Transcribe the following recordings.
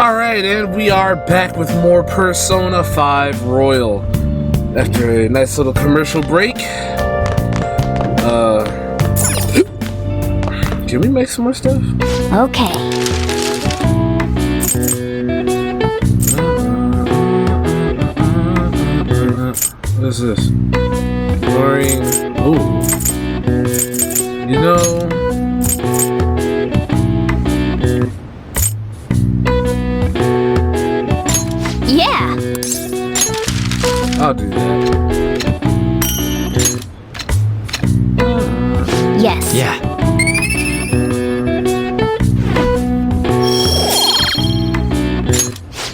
Alright, and we are back with more Persona 5 Royal. After a nice little commercial break. Can we make some more stuff? Okay. What is this? Boring. Ooh. You know... Yeah. I'll do that. Yes. Yeah.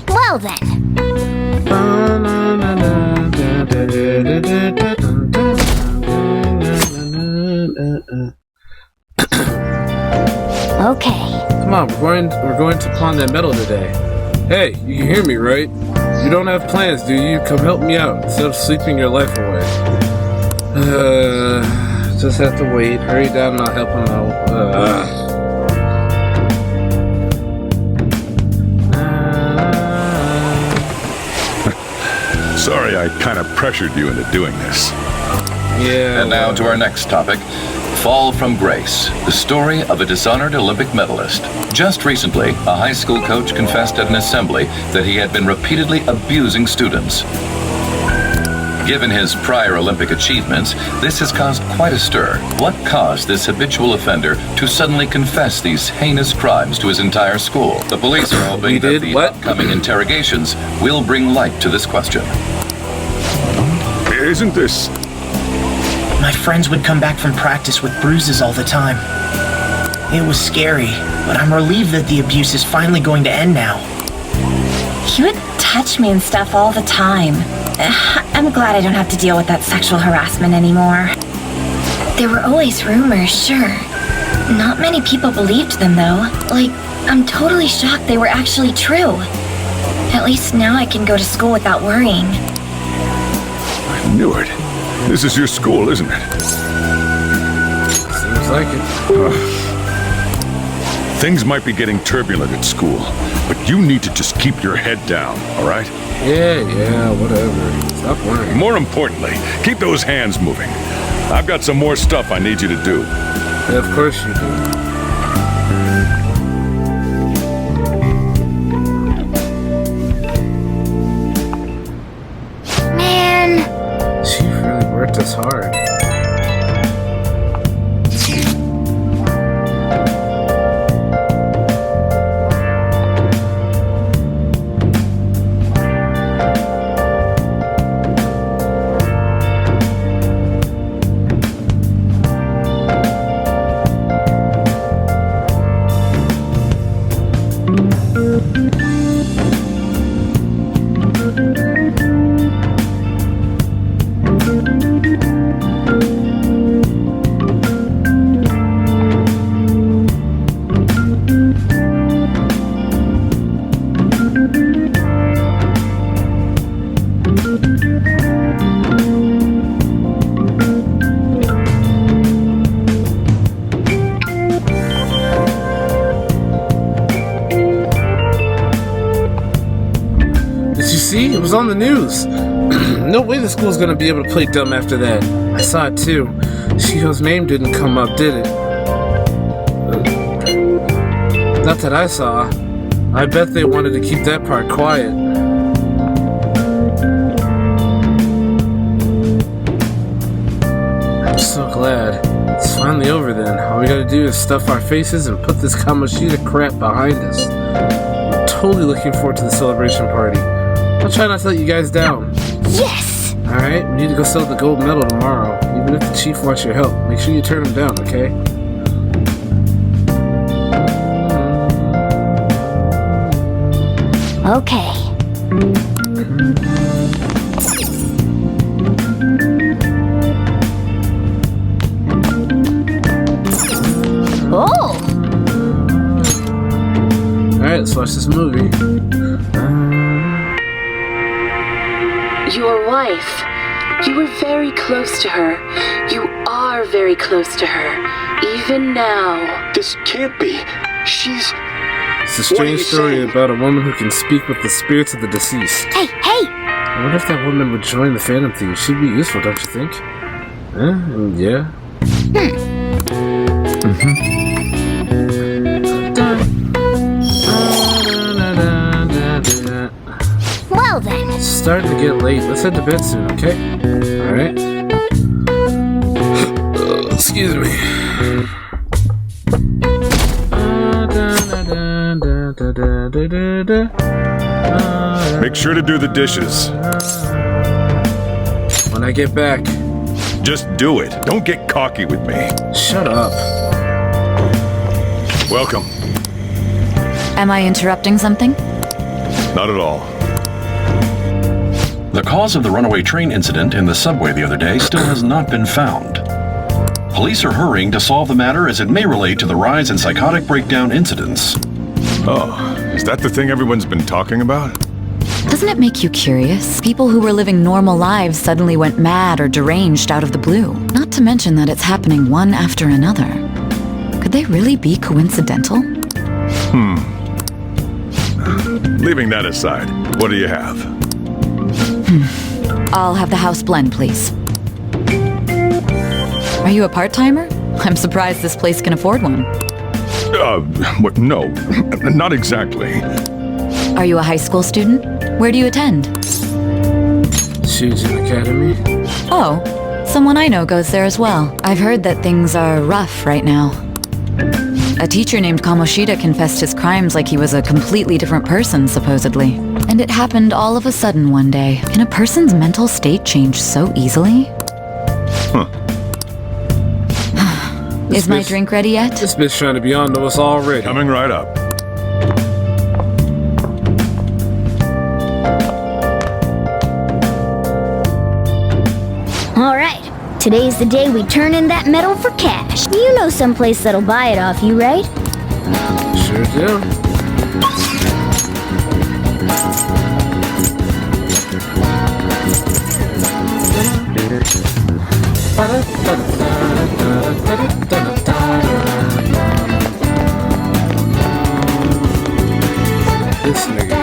Well then. Okay. Come on, we're going to pawn that metal today. Hey, you can hear me, right? You don't have plans, do you? Come help me out instead of sleeping your life away. Just have to wait. Hurry down and I'll help him out. Sorry I kind of pressured you into doing this. Yeah. And now to our next topic. Fall from Grace, the story of a dishonored Olympic medalist. Just recently, a high school coach confessed at an assembly that he had been repeatedly abusing students. Given his prior Olympic achievements, this has caused quite a stir. What caused this habitual offender to suddenly confess these heinous crimes to his entire school? The police are hoping that the upcoming interrogations will bring light to this question. Isn't this... My friends would come back from practice with bruises all the time. It was scary, but I'm relieved that the abuse is finally going to end now. He would touch me and stuff all the time. I'm glad I don't have to deal with that sexual harassment anymore. There were always rumors, sure. Not many people believed them, though. Like, I'm totally shocked they were actually true. At least now I can go to school without worrying. I knew it. This is your school, isn't it? Seems like it. Things might be getting turbulent at school, but you need to just keep your head down, all right? Yeah, whatever. Stop worrying. More importantly, keep those hands moving. I've got some more stuff I need you to do. Yeah, of course you do. She really worked us hard. See, it was on the news. No way the school's gonna be able to play dumb after that. I saw it too. Shiho's name didn't come up, did it? Not that I saw. I bet they wanted to keep that part quiet. I'm so glad. It's finally over then. All we gotta do is stuff our faces and put this Kamoshida crap behind us. I'm totally looking forward to the celebration party. I'll try not to let you guys down. Yes! Alright, we need to go sell the gold medal tomorrow. Even if the chief wants your help, make sure you turn him down, okay? Okay. Oh! Alright, let's watch this movie. Your wife. You were very close to her. You are very close to her. Even now. This can't be. She's... It's a strange story about a woman who can speak with the spirits of the deceased. Hey, hey! I wonder if that woman would join the Phantom Thieves. She'd be useful, don't you think? Yeah. Well then. It's starting to get late. Let's head to bed soon, okay? Alright. Excuse me. Make sure to do the dishes. When I get back. Just do it. Don't get cocky with me. Shut up. Welcome. Am I interrupting something? Not at all. The cause of the runaway train incident in the subway the other day still has not been found. Police are hurrying to solve the matter as it may relate to the rise in psychotic breakdown incidents. Oh, is that the thing everyone's been talking about? Doesn't it make you curious? People who were living normal lives suddenly went mad or deranged out of the blue. Not to mention that it's happening one after another. Could they really be coincidental? Leaving that aside, what do you have? I'll have the house blend, please. Are you a part-timer? I'm surprised this place can afford one. What? No, not exactly. Are you a high school student? Where do you attend? Shujin Academy. Oh, someone I know goes there as well. I've heard that things are rough right now. A teacher named Kamoshida confessed his crimes like he was a completely different person, supposedly. And it happened all of a sudden one day. Can a person's mental state change so easily? Is my drink ready yet? This bitch trying to be on to us already. Coming right up. Alright. Today's the day we turn in that metal for cash. You know someplace that'll buy it off you, right? Sure do. This nigga.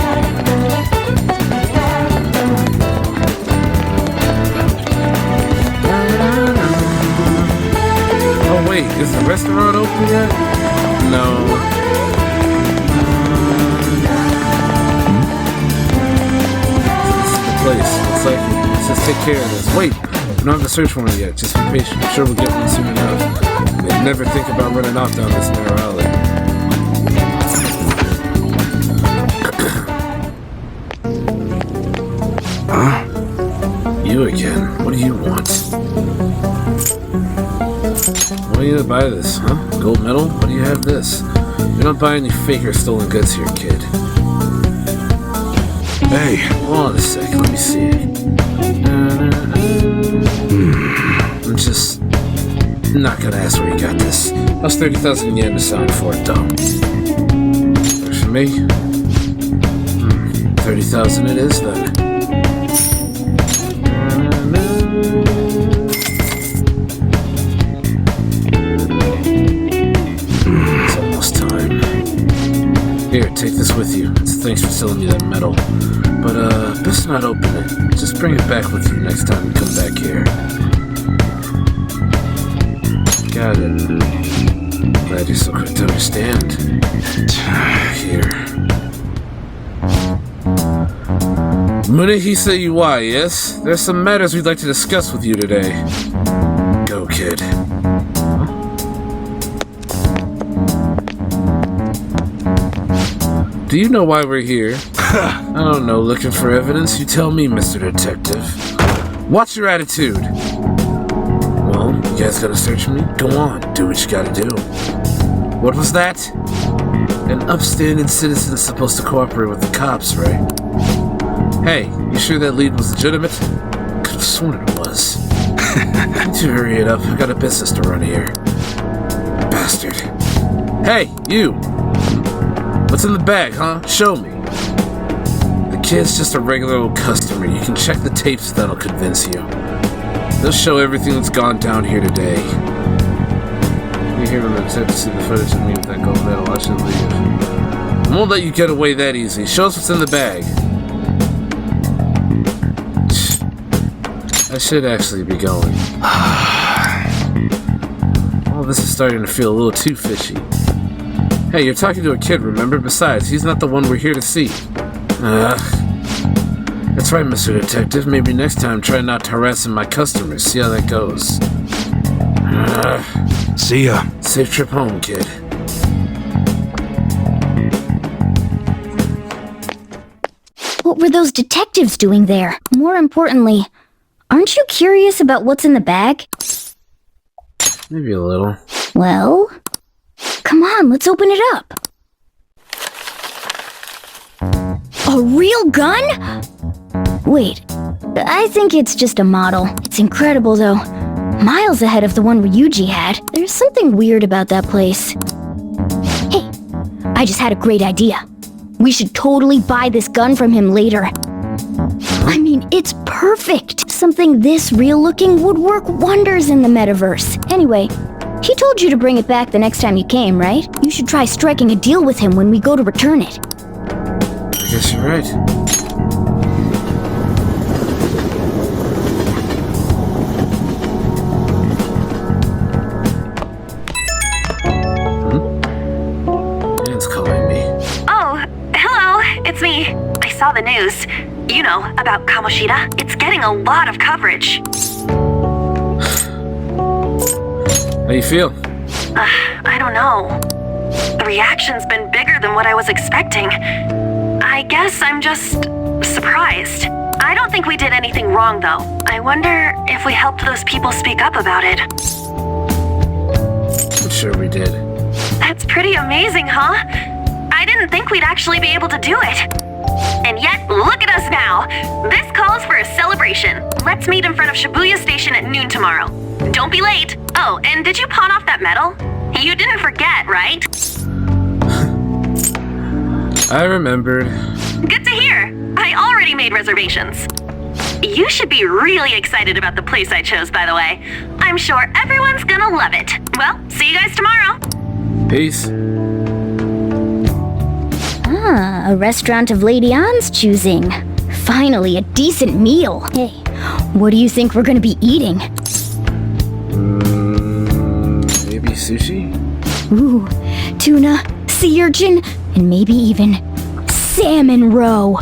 Oh wait, is the restaurant open yet? No. This is the place. It's like, let's just take care of this. Wait, we don't have to search for one yet. Just be patient. I'm sure we'll get one soon enough. And never think about running off down this narrow alley. Huh? You again? What do you want? Why do you buy this, huh? Gold medal? Why do you have this? We don't buy any fake or stolen goods here, kid. Hey, hold on a sec, let me see it. I'm just not gonna ask where you got this. How's 30,000 yen to sign for it, though? Works for me. 30,000 it is, then. It's almost time. Here, take this with you. Thanks for selling me that medal. But, best not open it. Just bring it back with you next time you come back here. Got it. Glad you're so quick to understand. Here. Munehisa Iwai, yes? There's some matters we'd like to discuss with you today. Go, kid. Do you know why we're here? I don't know, looking for evidence? You tell me, Mr. Detective. What's your attitude? Well, you guys gonna search me? Go on, do what you gotta do. What was that? An upstanding citizen is supposed to cooperate with the cops, right? Hey, you sure that lead was legitimate? Could've sworn it was. Need to hurry it up, I've got a business to run here. Bastard. Hey, you! What's in the bag, huh? Show me. The kid's just a regular old customer. You can check the tapes, that'll convince you. They'll show everything that's gone down here today. You hear from the detective to see the footage of me with that gold medal. I should leave. I won't let you get away that easy. Show us what's in the bag. I should actually be going. All this is starting to feel a little too fishy. Hey, you're talking to a kid, remember? Besides, he's not the one we're here to see. That's right, Mr. Detective. Maybe next time try not to harass my customers. See how that goes. See ya. Safe trip home, kid. What were those detectives doing there? More importantly, aren't you curious about what's in the bag? Maybe a little. Well, come on, let's open it up. A real gun? Wait, I think it's just a model. It's incredible, though. Miles ahead of the one Ryuji had. There's something weird about that place. Hey, I just had a great idea. We should totally buy this gun from him later. I mean, it's perfect. Something this real-looking would work wonders in the metaverse. Anyway, he told you to bring it back the next time you came, right? You should try striking a deal with him when we go to return it. I guess you're right. It's calling me. Oh, hello, it's me. I saw the news. You know, about Kamoshida. It's getting a lot of coverage. How you feel? I don't know. The reaction's been bigger than what I was expecting. I guess I'm just surprised. I don't think we did anything wrong, though. I wonder if we helped those people speak up about it. I'm sure we did. That's pretty amazing, huh? I didn't think we'd actually be able to do it. And yet, look at us now. This calls for a celebration. Let's meet in front of Shibuya Station at noon tomorrow. Don't be late. Oh, and did you pawn off that medal? You didn't forget, right? I remembered. Good to hear. I already made reservations. You should be really excited about the place I chose, by the way. I'm sure everyone's gonna love it. Well, see you guys tomorrow. Peace. Ah, a restaurant of Lady Ann's choosing. Finally, a decent meal. Hey, what do you think we're gonna be eating? Maybe sushi? Ooh, tuna, sea urchin, and maybe even salmon roe.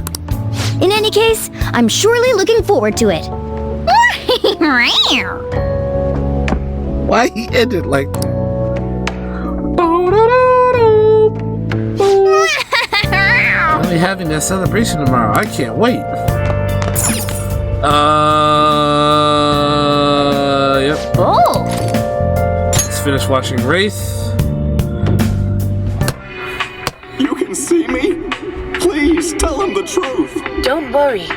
In any case, I'm surely looking forward to it. Why he ended like that? I'll be having that celebration tomorrow. I can't wait. Yep. Oh! Let's finish watching Wraith. You can see me? Please, tell him the truth. Don't worry.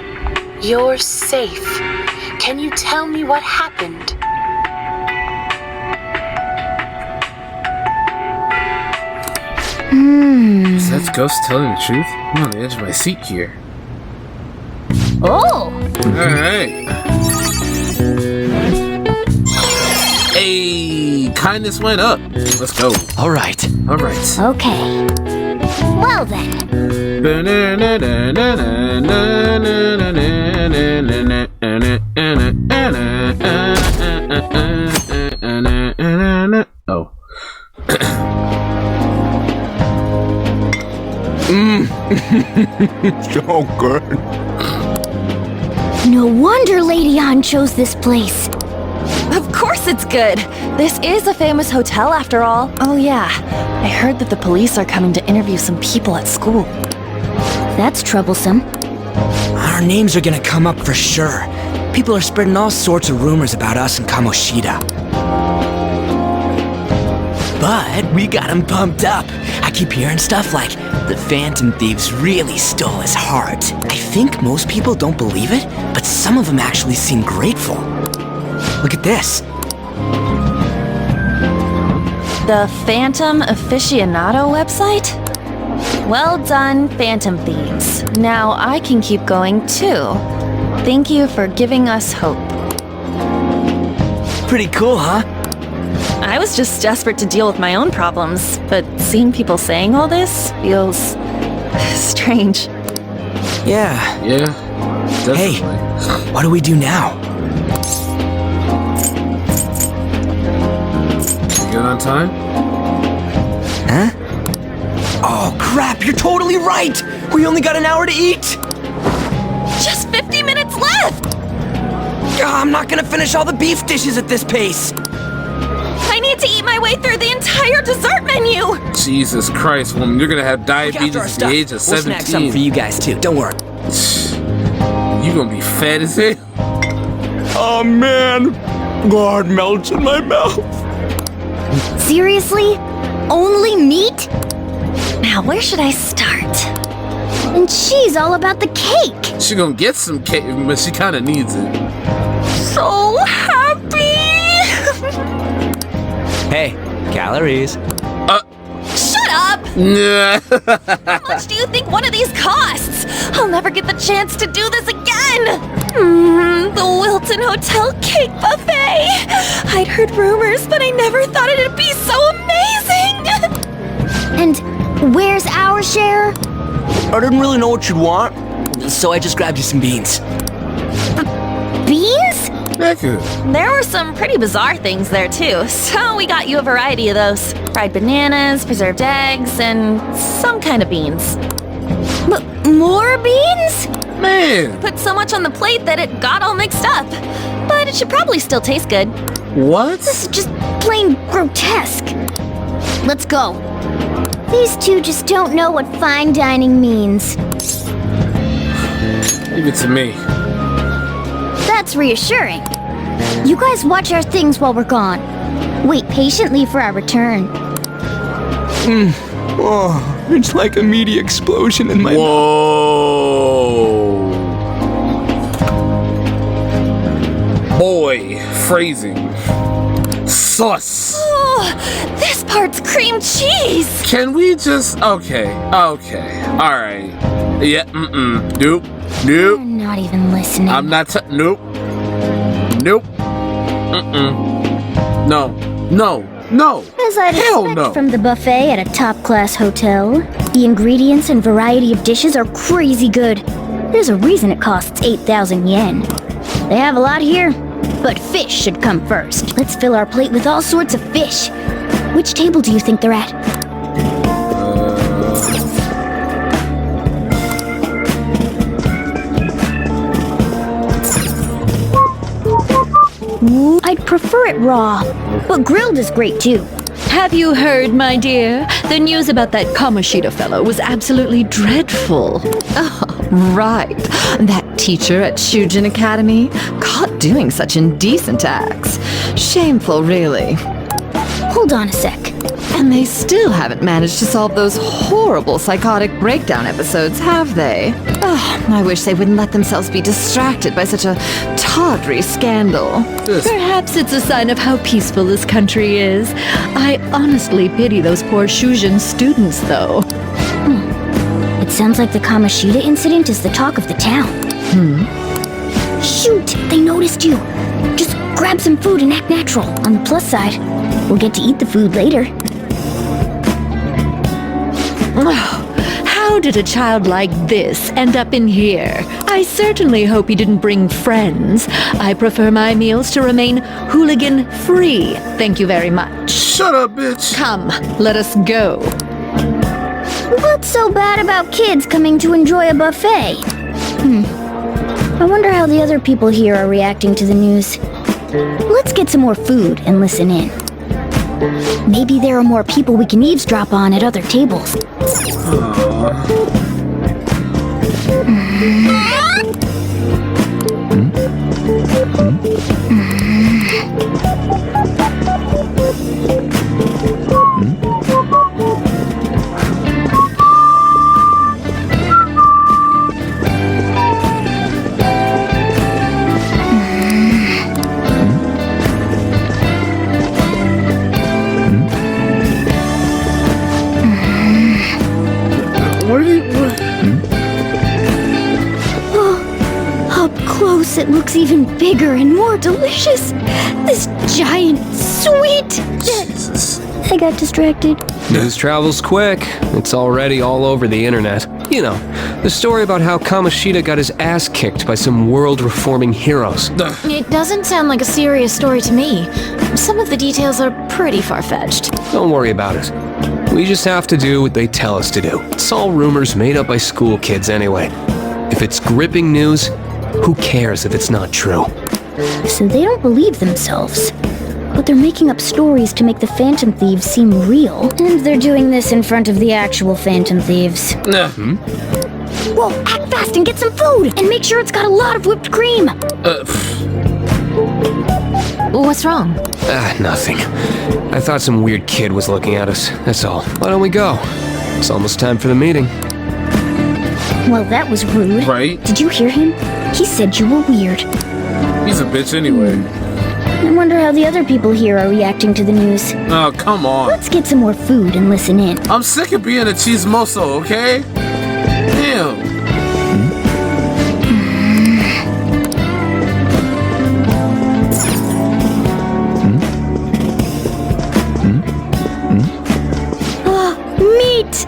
You're safe. Can you tell me what happened? Is that ghost telling the truth? I'm on the edge of my seat here. Oh! Alright. Hey, kindness went up. Let's go. Alright. Alright. Okay. Well then. Oh. So good. No wonder Lady Ann chose this place. Of course it's good. This is a famous hotel after all. Oh yeah, I heard that the police are coming to interview some people at school. That's troublesome. Our names are gonna come up for sure. People are spreading all sorts of rumors about us and Kamoshida. But we got him pumped up. I keep hearing stuff like, the Phantom Thieves really stole his heart. I think most people don't believe it, but some of them actually seem grateful. Look at this. The Phantom Aficionado website? Well done, Phantom Thieves. Now I can keep going too. Thank you for giving us hope. Pretty cool, huh? I was just desperate to deal with my own problems, but seeing people saying all this feels Strange. Yeah. Yeah. Definitely. Hey, what do we do now? Good on time? Huh? Oh, crap, you're totally right! We only got an hour to eat! Just 50 minutes left! I'm not gonna finish all the beef dishes at this pace! I need to eat my way through the entire dessert menu! Jesus Christ, woman, you're gonna have diabetes at the age of 17. We'll snack something for you guys, too. Don't worry. You gonna be fat as hell? Oh, man. God melts in my mouth. Seriously? Only meat? Now, where should I start? And she's all about the cake. She gonna get some cake, but she kinda needs it. So happy! Hey, calories. Shut up! Nah. How much do you think one of these costs? I'll never get the chance to do this again! The Wilton Hotel Cake Buffet! I'd heard rumors, but I never thought it'd be so amazing! And where's our share? I didn't really know what you'd want, so I just grabbed you some beans. Beans? There were some pretty bizarre things there too, so we got you a variety of those. Fried bananas, preserved eggs, and some kind of beans. More beans? Man! Put so much on the plate that it got all mixed up. But it should probably still taste good. What? This is just plain grotesque. Let's go. These two just don't know what fine dining means. Leave it to me. That's reassuring. You guys watch our things while we're gone. Wait patiently for our return. Oh, it's like a meaty explosion in my Whoa. Boy, phrasing. Sus. Oh, this part's cream cheese. Can we just... Okay. Alright. Yeah, Nope. Nope. You're not even listening. I'm not Nope. Nope. No. As I'd expect from the buffet at a top-class hotel, the ingredients and variety of dishes are crazy good. There's a reason it costs 8,000 yen. They have a lot here, but fish should come first. Let's fill our plate with all sorts of fish. Which table do you think they're at? I'd prefer it raw, but grilled is great too. Have you heard, my dear? The news about that Kamoshida fellow was absolutely dreadful. Oh, right. That teacher at Shujin Academy, caught doing such indecent acts. Shameful, really. Hold on a sec. And they still haven't managed to solve those horrible psychotic breakdown episodes, have they? Oh, I wish they wouldn't let themselves be distracted by such a tawdry scandal. Perhaps it's a sign of how peaceful this country is. I honestly pity those poor Shujin students, though. It sounds like the Kamoshida incident is the talk of the town. Shoot! They noticed you! Just grab some food and act natural. On the plus side, we'll get to eat the food later. Oh, how did a child like this end up in here? I certainly hope he didn't bring friends. I prefer my meals to remain hooligan-free. Thank you very much. Shut up, bitch! Come, let us go. What's so bad about kids coming to enjoy a buffet? I wonder how the other people here are reacting to the news. Let's get some more food and listen in. Maybe there are more people we can eavesdrop on at other tables. It looks even bigger and more delicious. This giant, sweet... Jesus. I got distracted. News travels quick. It's already all over the internet. You know, the story about how Kamoshida got his ass kicked by some world-reforming heroes. It doesn't sound like a serious story to me. Some of the details are pretty far-fetched. Don't worry about it. We just have to do what they tell us to do. It's all rumors made up by school kids anyway. If it's gripping news, who cares if it's not true? So they don't believe themselves. But they're making up stories to make the Phantom Thieves seem real. And they're doing this in front of the actual Phantom Thieves. Whoa, act fast and get some food! And make sure it's got a lot of whipped cream! What's wrong? Nothing. I thought some weird kid was looking at us, that's all. Why don't we go? It's almost time for the meeting. Well, that was rude. Right? Did you hear him? He said you were weird. He's a bitch anyway. I wonder how the other people here are reacting to the news. Oh, come on. Let's get some more food and listen in. I'm sick of being a chismoso, okay? Damn. Meat!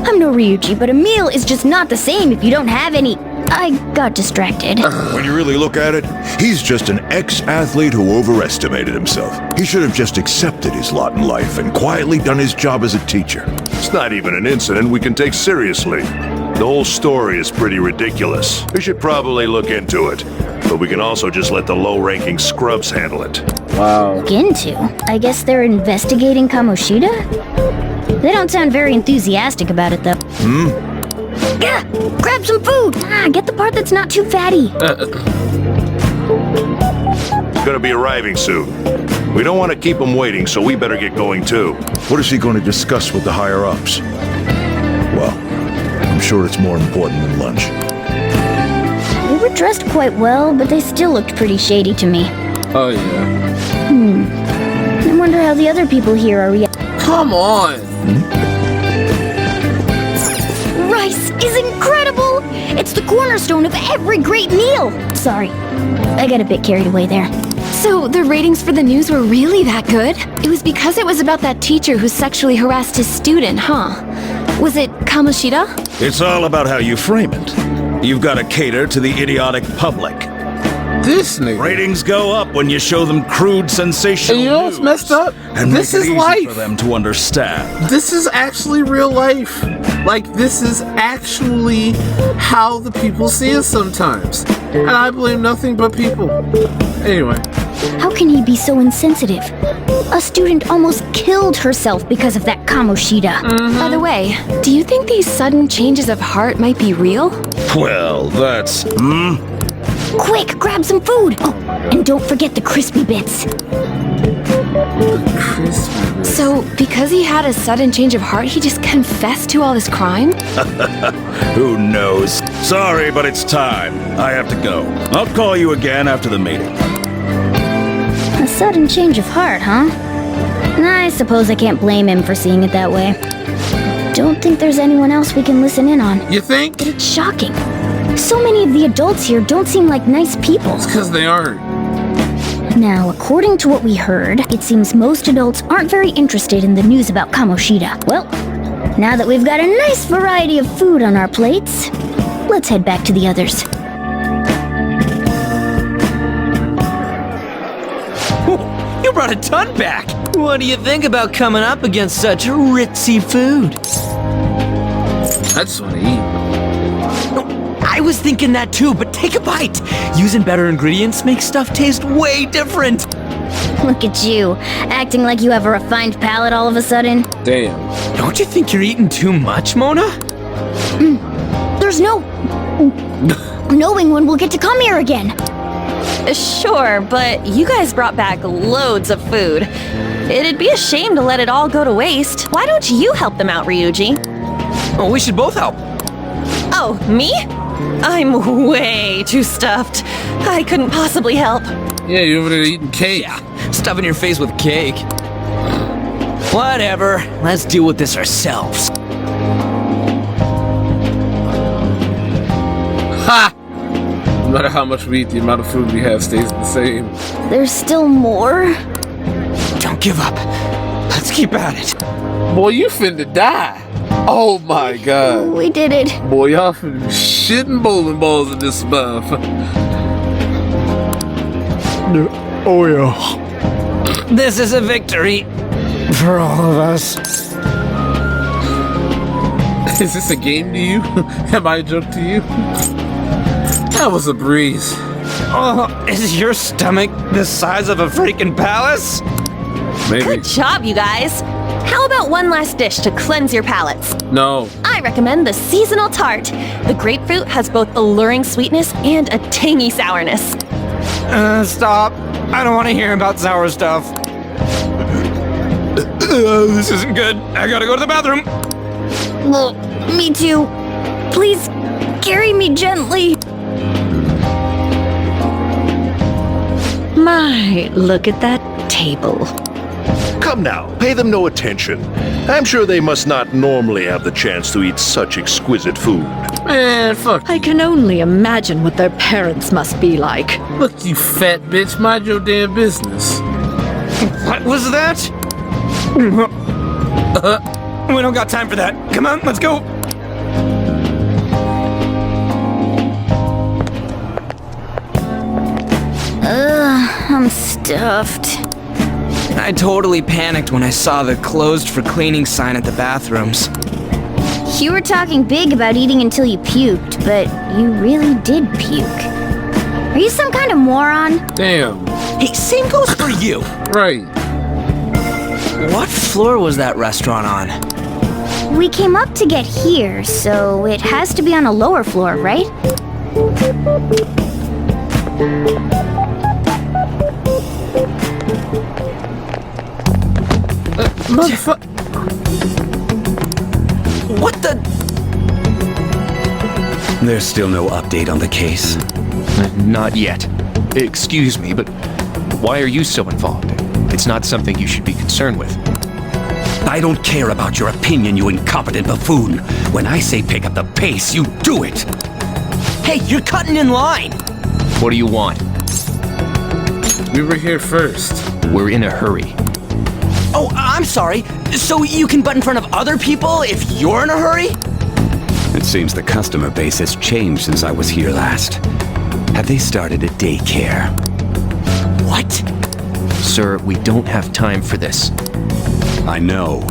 I'm no Ryuji, but a meal is just not the same if you don't have any. I got distracted. When you really look at it, he's just an ex-athlete who overestimated himself. He should have just accepted his lot in life and quietly done his job as a teacher. It's not even an incident we can take seriously. The whole story is pretty ridiculous. We should probably look into it, but we can also just let the low-ranking scrubs handle it. Wow. Look into? I guess they're investigating Kamoshida? They don't sound very enthusiastic about it, though. Yeah, grab some food! Get the part that's not too fatty. Gonna be arriving soon. We don't want to keep him waiting, so we better get going too. What is he going to discuss with the higher-ups? Well, I'm sure it's more important than lunch. They were dressed quite well, but they still looked pretty shady to me. Oh, yeah. I wonder how the other people here are reacting. Come on! Rice is incredible! It's the cornerstone of every great meal! Sorry, I got a bit carried away there. So the ratings for the news were really that good? It was because it was about that teacher who sexually harassed his student, huh? Was it Kamoshida? It's all about how you frame it. You've got to cater to the idiotic public. This nigga. Ratings go up when you show them crude, sensational And you know what's messed up? and This make it is easy life. for them to understand. This is actually real life. Like, this is actually how the people see us sometimes. And I blame nothing but people. Anyway. How can he be so insensitive? A student almost killed herself because of that Kamoshida. By the way, do you think these sudden changes of heart might be real? Well, that's... Quick, grab some food! Oh, and don't forget the crispy bits. So, because he had a sudden change of heart, he just confessed to all this crime? Who knows? Sorry, but it's time. I have to go. I'll call you again after the meeting. A sudden change of heart, huh? I suppose I can't blame him for seeing it that way. Don't think there's anyone else we can listen in on. You think? But it's shocking. So many of the adults here don't seem like nice people. It's because they aren't. Now, according to what we heard, it seems most adults aren't very interested in the news about Kamoshida. Well, now that we've got a nice variety of food on our plates, let's head back to the others. You brought a ton back! What do you think about coming up against such ritzy food? I just want to eat. I was thinking that too, but take a bite! Using better ingredients makes stuff taste way different! Look at you, acting like you have a refined palate all of a sudden. Damn. Don't you think you're eating too much, Mona? There's no knowing when we'll get to come here again. Sure, but you guys brought back loads of food. It'd be a shame to let it all go to waste. Why don't you help them out, Ryuji? Oh, we should both help. Oh, me? I'm way too stuffed. I couldn't possibly help. Yeah, you're over there eating cake. Yeah, stuffing your face with cake. Whatever, let's deal with this ourselves. Ha! No matter how much we eat, the amount of food we have stays the same. There's still more? Don't give up. Let's keep at it. Boy, you finna die. Oh my god. We did it. Boy, y'all finna be shitting bowling balls in this mouth. Oh yeah. This is a victory for all of us. Is this a game to you? Am I a joke to you? That was a breeze. Oh, is your stomach the size of a freaking palace? Maybe. Good job, you guys. How about one last dish to cleanse your palates? No. I recommend the seasonal tart. The grapefruit has both alluring sweetness and a tangy sourness. Stop. I don't want to hear about sour stuff. This isn't good. I gotta go to the bathroom. Well, me too. Please carry me gently. My, look at that table. Come now, pay them no attention. I'm sure they must not normally have the chance to eat such exquisite food. Man, fuck. I can only imagine what their parents must be like. Look, you fat bitch, mind your damn business. What was that? We don't got time for that. Come on, let's go. I'm stuffed. I totally panicked when I saw the closed for cleaning sign at the bathrooms. You were talking big about eating until you puked, but you really did puke. Are you some kind of moron? Damn. Hey, same goes for you. Right. What floor was that restaurant on? We came up to get here, so it has to be on a lower floor, right? Motherfucker. What the? There's still no update on the case. Not yet. Excuse me, but why are you so involved? It's not something you should be concerned with. I don't care about your opinion, you incompetent buffoon. When I say pick up the pace, you do it. Hey, you're cutting in line. What do you want? We were here first. We're in a hurry. Oh, I'm sorry. So you can butt in front of other people if you're in a hurry? It seems the customer base has changed since I was here last. Have they started a daycare? What? Sir, we don't have time for this. I know.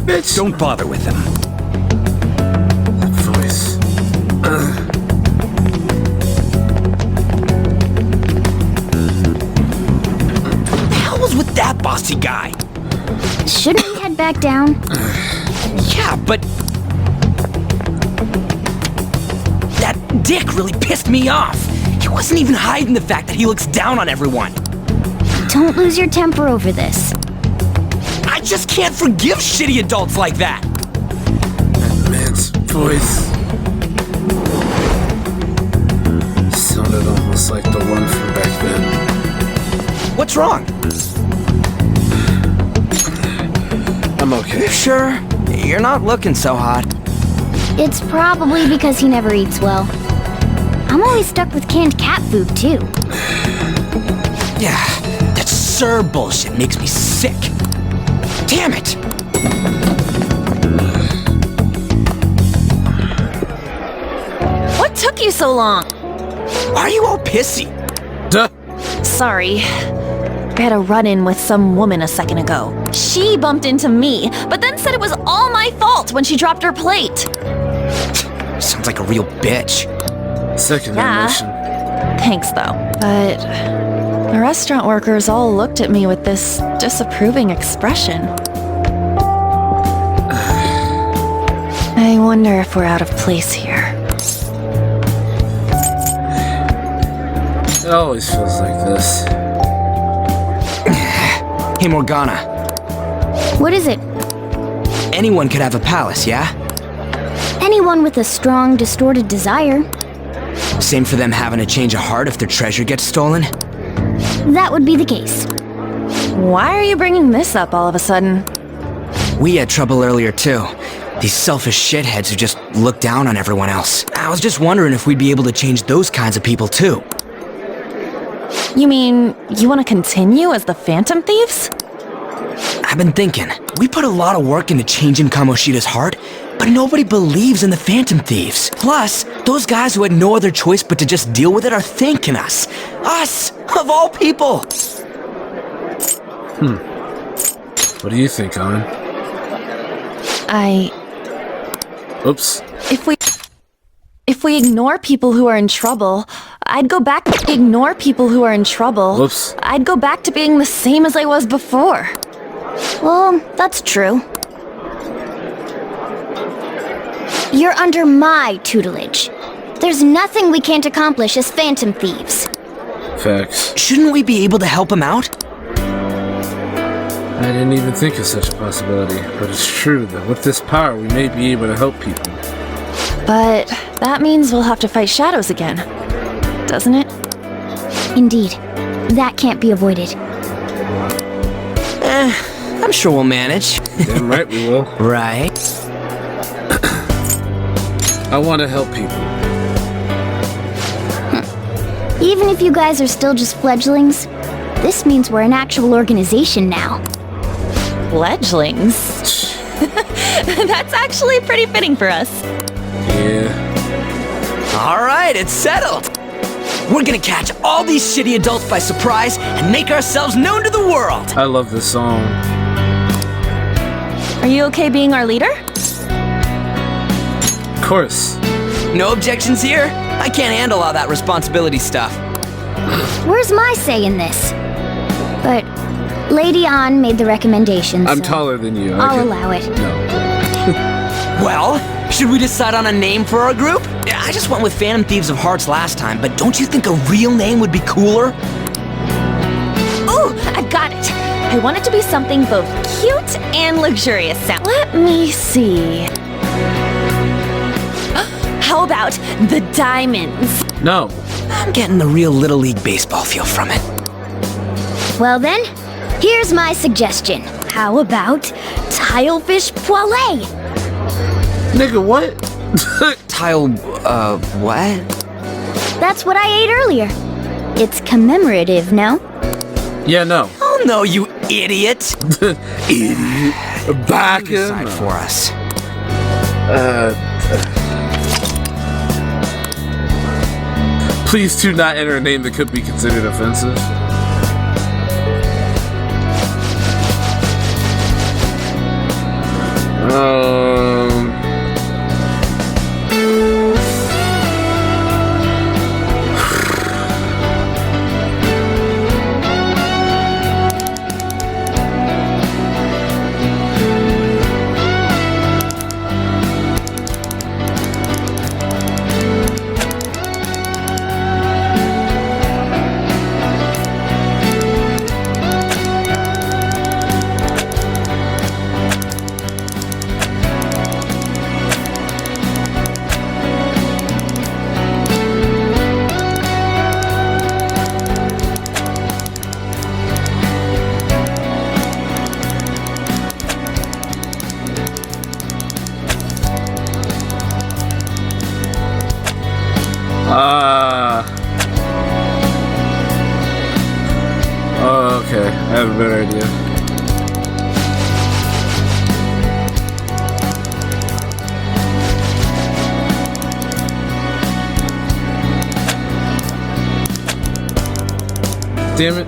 Bitch. Don't bother with them. That voice. What the hell was with that bossy guy? Shouldn't we head back down? Yeah, but... that dick really pissed me off. He wasn't even hiding the fact that he looks down on everyone. Don't lose your temper over this. I just can't forgive shitty adults like that. That man's voice sounded almost like the one from back then. What's wrong? I'm okay. Sure, you're not looking so hot. It's probably because he never eats well. I'm always stuck with canned cat food, too. Yeah, that Sir bullshit makes me sick. Damn it! What took you so long? Why are you all pissy? Duh. Sorry. I had a run-in with some woman a second ago. She bumped into me, but then said it was all my fault when she dropped her plate. Sounds like a real bitch. Second Yeah. emotion. Thanks, though. But the restaurant workers all looked at me with this disapproving expression. I wonder if we're out of place here. It always feels like this. Hey, Morgana. What is it? Anyone could have a palace, yeah? Anyone with a strong, distorted desire. Same for them having a change of heart if their treasure gets stolen? That would be the case. Why are you bringing this up all of a sudden? We had trouble earlier, too. These selfish shitheads who just look down on everyone else. I was just wondering if we'd be able to change those kinds of people, too. You mean, you want to continue as the Phantom Thieves? I've been thinking. We put a lot of work into changing Kamoshida's heart, but nobody believes in the Phantom Thieves. Plus, those guys who had no other choice but to just deal with it are thanking us. Us, of all people. What do you think, Owen? Oops. If we ignore people who are in trouble, I'd go back to ignore people who are in trouble. Whoops. I'd go back to being the same as I was before. Well, that's true. You're under my tutelage. There's nothing we can't accomplish as Phantom Thieves. Facts. Shouldn't we be able to help him out? I didn't even think of such a possibility, but it's true that with this power we may be able to help people. But that means we'll have to fight shadows again, doesn't it? Indeed. That can't be avoided. I'm sure we'll manage. Damn right we will. Right. I want to help people. Even if you guys are still just fledglings, this means we're an actual organization now. Fledglings? That's actually pretty fitting for us. Yeah. All right, it's settled. We're gonna catch all these shitty adults by surprise and make ourselves known to the world. I love this song. Are you okay being our leader? Of course. No objections here? I can't handle all that responsibility stuff. Where's my say in this? But Lady An made the recommendation, I'm so taller than you. I'll allow it. No. Well, should we decide on a name for our group? I just went with Phantom Thieves of Hearts last time, but don't you think a real name would be cooler? Ooh, I've got it. I want it to be something both cute and luxurious sound. Let me see. How about the Diamonds? No. I'm getting the real Little League Baseball feel from it. Well then, here's my suggestion. How about Tilefish Poêlée? Nigga, what? What? That's what I ate earlier. It's commemorative, no? Yeah, no. Oh no, you idiot! Idiot. Back decide for us. Please do not enter a name that could be considered offensive. Oh, okay. I have a better idea. Damn it.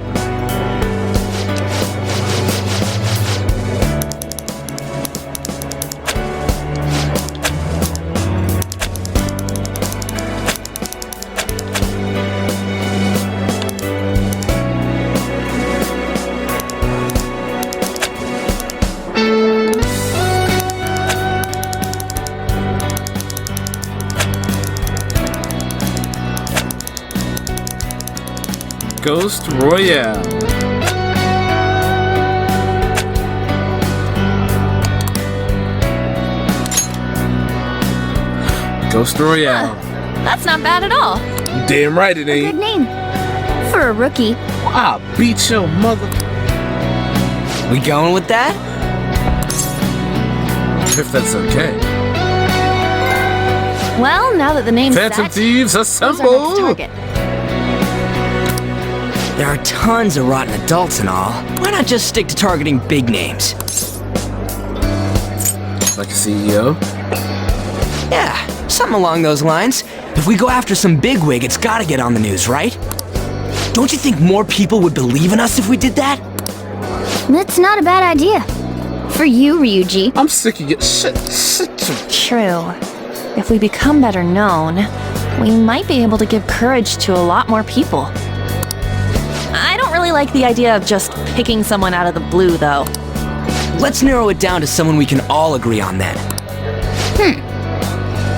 Ghost Royale. Ghost Royale. That's not bad at all. Damn right it Good ain't. name. For a rookie. I'll beat your mother. We going with that? If that's okay. Well, now that the name's Phantom set, Thieves who's our next assemble! target? There are tons of rotten adults and all. Why not just stick to targeting big names? Like a CEO? Yeah, something along those lines. If we go after some bigwig, it's gotta get on the news, right? Don't you think more people would believe in us if we did that? That's not a bad idea. For you, Ryuji. I'm sick of it. Shit. True. If we become better known, we might be able to give courage to a lot more people. I don't really like the idea of just picking someone out of the blue, though. Let's narrow it down to someone we can all agree on then.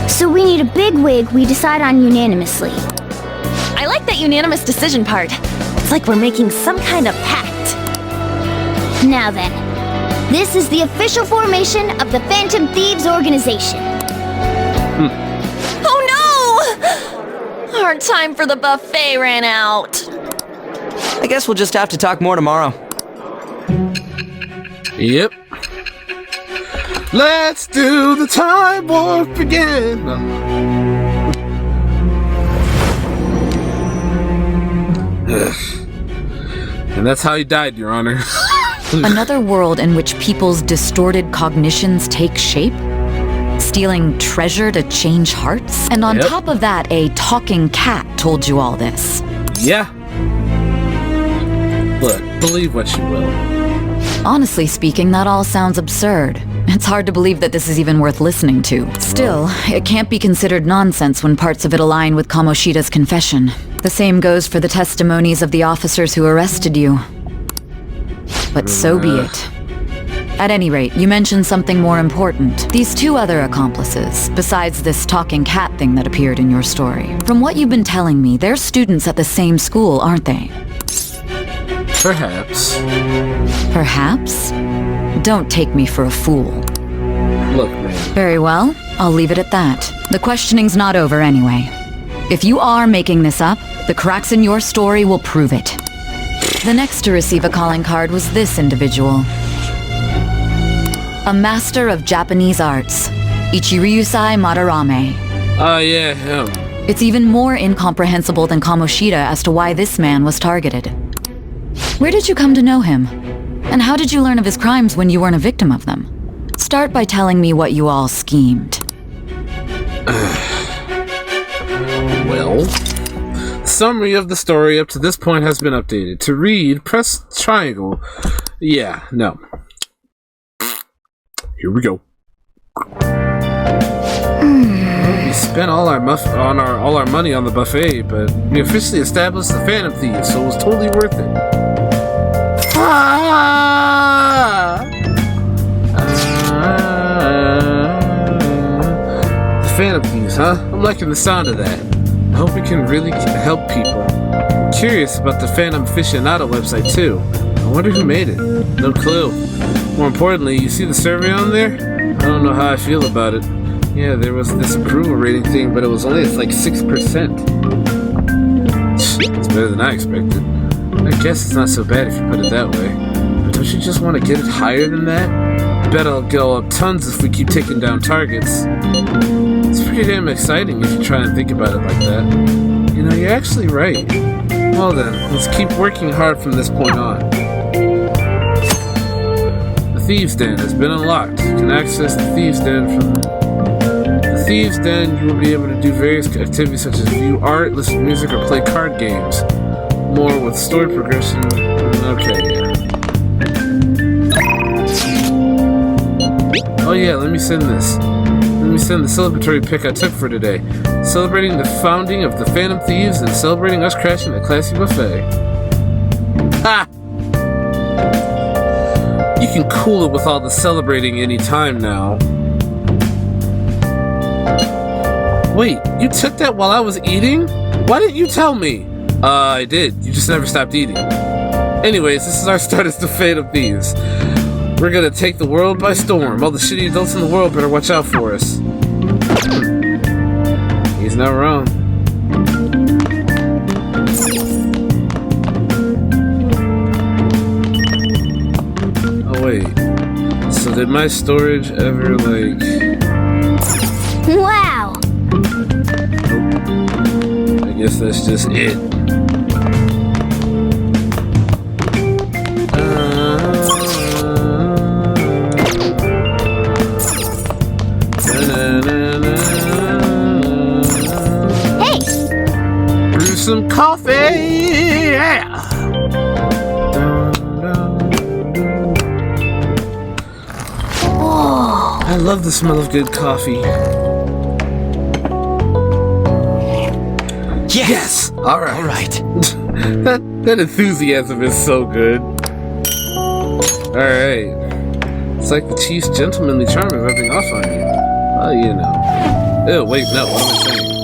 So we need a big wig we decide on unanimously. I like that unanimous decision part. It's like we're making some kind of pact. Now then, this is the official formation of the Phantom Thieves organization. Oh no! Our time for the buffet ran out. I guess we'll just have to talk more tomorrow. Yep. Let's do the time warp again. And that's how he died, Your Honor. Another world in which people's distorted cognitions take shape? Stealing treasure to change hearts? And on top of that, a talking cat told you all this. Yeah. Look, believe what you will. Honestly speaking, that all sounds absurd. It's hard to believe that this is even worth listening to. Still, it can't be considered nonsense when parts of it align with Kamoshida's confession. The same goes for the testimonies of the officers who arrested you. But so be it. At any rate, you mentioned something more important. These two other accomplices, besides this talking cat thing that appeared in your story. From what you've been telling me, they're students at the same school, aren't they? Perhaps. Perhaps? Don't take me for a fool. Look, man. Very well, I'll leave it at that. The questioning's not over anyway. If you are making this up, the cracks in your story will prove it. The next to receive a calling card was this individual. A master of Japanese arts, Ichiryusai Madarame. Yeah, him. It's even more incomprehensible than Kamoshida as to why this man was targeted. Where did you come to know him? And how did you learn of his crimes when you weren't a victim of them? Start by telling me what you all schemed. Well, the summary of the story up to this point has been updated. To read, press triangle. Yeah, no. Here we go. We spent all our money on the buffet, but we officially established the Phantom Thieves, so it was totally worth it. The Phantom Thieves, huh? I'm liking the sound of that. I hope we can really help people. I'm curious about the Phantom Aficionado website too. I wonder who made it. No clue. More importantly, you see the survey on there? I don't know how I feel about it. Yeah, there was this approval rating thing, but it was only like 6%. It's better than I expected. I guess it's not so bad if you put it that way. But don't you just want to get it higher than that? I bet I'll go up tons if we keep taking down targets. It's pretty damn exciting if you try and think about it like that. You know, you're actually right. Well then, let's keep working hard from this point on. The Thieves' Den has been unlocked. You can access the Thieves' Den from the Thieves' Den. You will be able to do various activities such as view art, listen to music, or play card games. More with story progression. Okay, yeah. Oh yeah, let me send this. Let me send the celebratory pic I took for today. Celebrating the founding of the Phantom Thieves and celebrating us crashing a classy buffet. Ha! You can cool it with all the celebrating any time now. Wait, you took that while I was eating? Why didn't you tell me? I did. You just never stopped eating. Anyways, this is our start as the Phantom Thieves. We're gonna take the world by storm. All the shitty adults in the world better watch out for us. He's not wrong. Oh wait. So did my storage ever like... Wow! Nope. I guess that's just it. some coffee. Yeah. Oh. I love the smell of good coffee. Yes. All right. All right. that enthusiasm is so good. All right. It's like the chief's gentlemanly charm is rubbing off on you. Oh, you know. Oh, wait, no. What am I saying?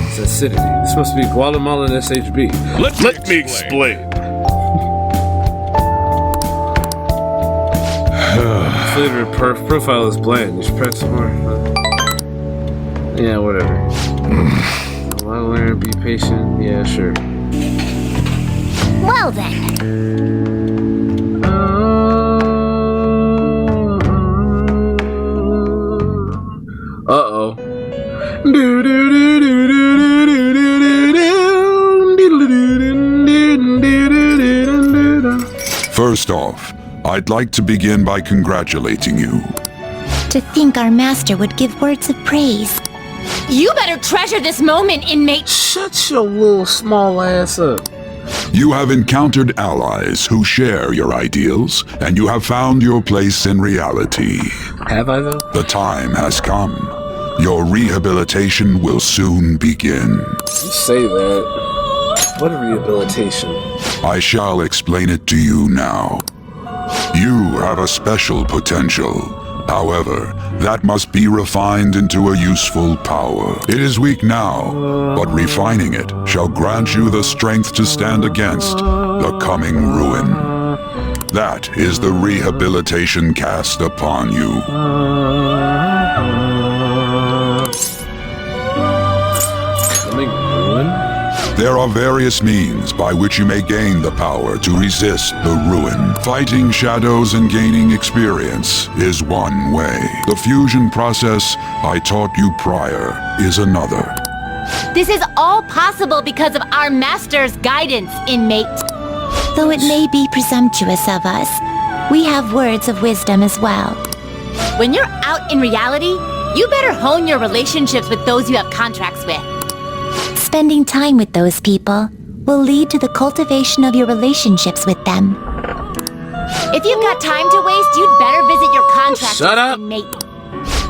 It's acidity. This must be Guatemalan SHB. Let me explain. Flavored profile is bland. You should practice more. Yeah, whatever. I'll learn, be patient. Yeah, sure. Well then. Uh-oh. First off, I'd like to begin by congratulating you. To think our master would give words of praise. You better treasure this moment, inmate. Shut your little small ass up. You have encountered allies who share your ideals, and you have found your place in reality. Have I, though? The time has come. Your rehabilitation will soon begin. You say that. What a rehabilitation. I shall explain it to you now. You have a special potential. However, that must be refined into a useful power. It is weak now, but refining it shall grant you the strength to stand against the coming ruin. That is the rehabilitation cast upon you. Coming ruin? There are various means by which you may gain the power to resist the ruin. Fighting shadows and gaining experience is one way. The fusion process I taught you prior is another. This is all possible because of our master's guidance, inmate. Though it may be presumptuous of us, we have words of wisdom as well. When you're out in reality, you better hone your relationships with those you have contracts with. Spending time with those people will lead to the cultivation of your relationships with them. If you've got time to waste, you'd better visit your contracts. Shut up! Inmate.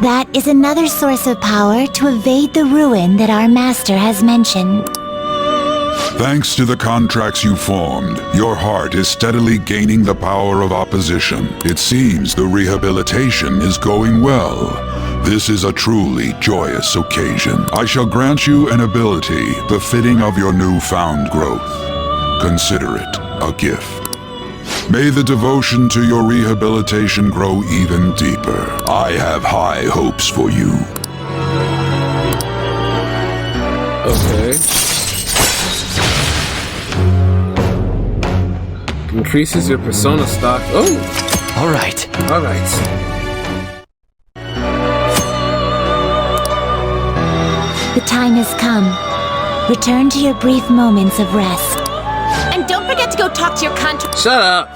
That is another source of power to evade the ruin that our master has mentioned. Thanks to the contracts you formed, your heart is steadily gaining the power of opposition. It seems the rehabilitation is going well. This is a truly joyous occasion. I shall grant you an ability befitting of your newfound growth. Consider it a gift. May the devotion to your rehabilitation grow even deeper. I have high hopes for you. Okay. Increases your persona stock. Oh! Alright. Alright. The time has come. Return to your brief moments of rest. And don't forget to go talk to your contract. Shut up!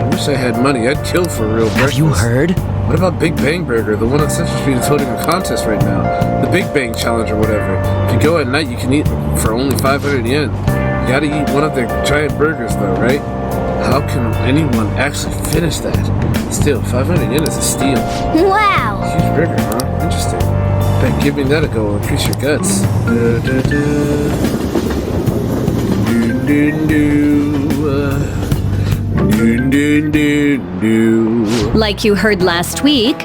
I wish I had money. I'd kill for a real breakfast. Have you heard? What about Big Bang Burger, the one on Central Street is holding a contest right now? The Big Bang Challenge or whatever. If you go at night, you can eat for only 500 yen. You gotta eat one of their giant burgers though, right? How can anyone actually finish that? Still, 500 yen is a steal. Wow! Huge burger, huh? Interesting. Bet giving that a go will increase your guts. Like you heard last week,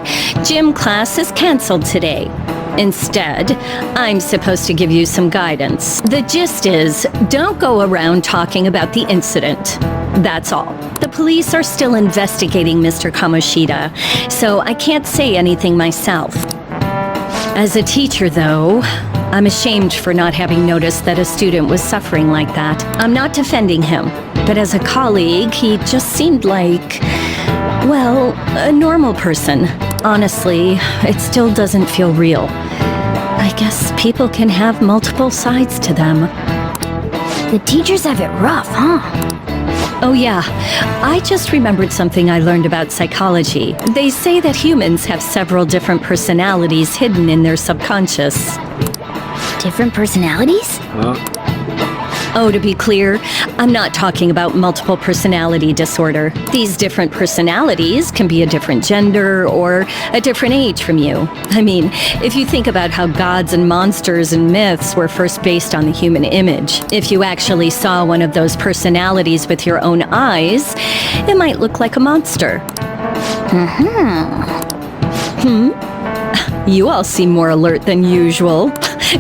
gym class is canceled today. Instead, I'm supposed to give you some guidance. The gist is, don't go around talking about the incident. That's all. The police are still investigating Mr. Kamoshida, so I can't say anything myself. As a teacher, though, I'm ashamed for not having noticed that a student was suffering like that. I'm not defending him, but as a colleague, he just seemed like, well, a normal person. Honestly, it still doesn't feel real. I guess people can have multiple sides to them. The teachers have it rough, huh? Oh yeah, I just remembered something I learned about psychology. They say that humans have several different personalities hidden in their subconscious. Different personalities? Oh, to be clear, I'm not talking about multiple personality disorder. These different personalities can be a different gender or a different age from you. I mean, if you think about how gods and monsters and myths were first based on the human image, if you actually saw one of those personalities with your own eyes, it might look like a monster. You all seem more alert than usual.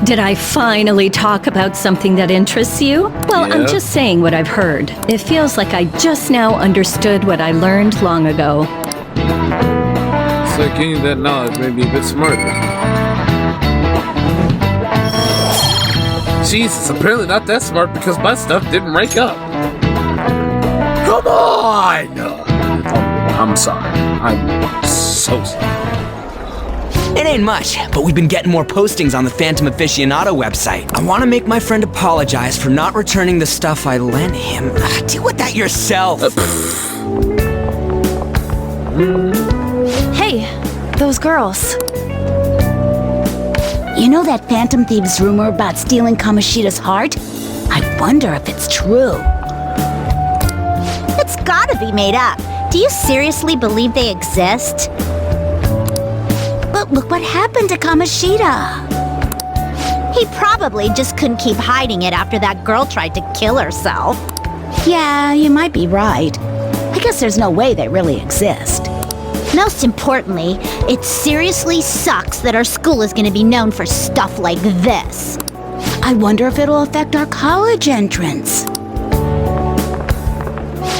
Did I finally talk about something that interests you? Well, I'm just saying what I've heard. It feels like I just now understood what I learned long ago. So gaining that knowledge made me a bit smarter. Jesus, apparently not that smart because my stuff didn't rank up. Come on! I'm sorry. I'm so sorry. It ain't much, but we've been getting more postings on the Phantom Aficionado website. I want to make my friend apologize for not returning the stuff I lent him. Deal with that yourself. Hey, those girls. You know that Phantom Thieves rumor about stealing Kamoshida's heart? I wonder if it's true. It's gotta be made up. Do you seriously believe they exist? But look what happened to Kamoshida. He probably just couldn't keep hiding it after that girl tried to kill herself. Yeah, you might be right. I guess there's no way they really exist. Most importantly, it seriously sucks that our school is going to be known for stuff like this. I wonder if it'll affect our college entrance.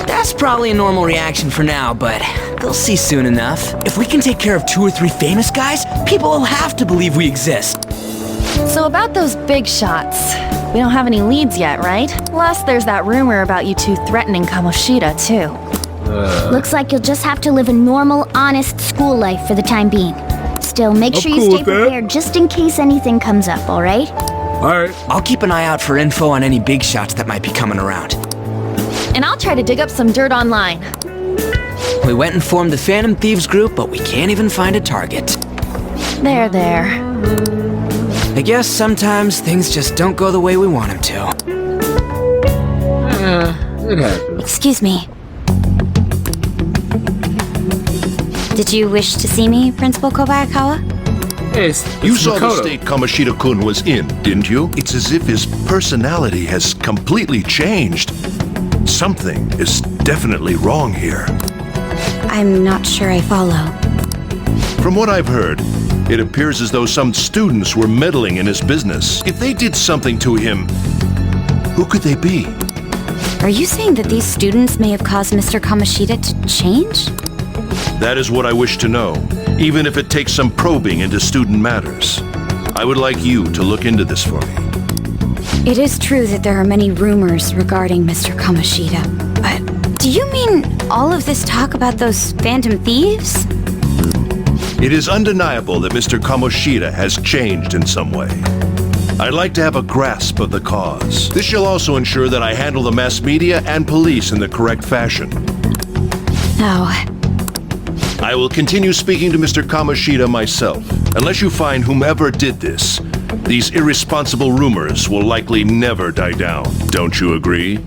That's probably a normal reaction for now, but they'll see soon enough. If we can take care of 2 or 3 famous guys, people will have to believe we exist. So about those big shots, we don't have any leads yet, right? Plus, there's that rumor about you two threatening Kamoshida, too. Looks like you'll just have to live a normal, honest school life for the time being. Still, make sure you stay prepared just in case anything comes up, alright? Alright. I'll keep an eye out for info on any big shots that might be coming around. And I'll try to dig up some dirt online. We went and formed the Phantom Thieves group, but we can't even find a target. There. I guess sometimes things just don't go the way we want them to. It happens. Excuse me. Did you wish to see me, Principal Kobayakawa? Yes, you saw the state Kamoshida-kun was in, didn't you? It's as if his personality has completely changed. Something is definitely wrong here. I'm not sure I follow. From what I've heard, it appears as though some students were meddling in his business. If they did something to him, who could they be? Are you saying that these students may have caused Mr. Kamoshida to change? That is what I wish to know, even if it takes some probing into student matters. I would like you to look into this for me. It is true that there are many rumors regarding Mr. Kamoshida, but do you mean all of this talk about those Phantom Thieves? It is undeniable that Mr. Kamoshida has changed in some way. I'd like to have a grasp of the cause. This shall also ensure that I handle the mass media and police in the correct fashion. No. I will continue speaking to Mr. Kamoshida myself. Unless you find whomever did this, these irresponsible rumors will likely never die down. Don't you agree?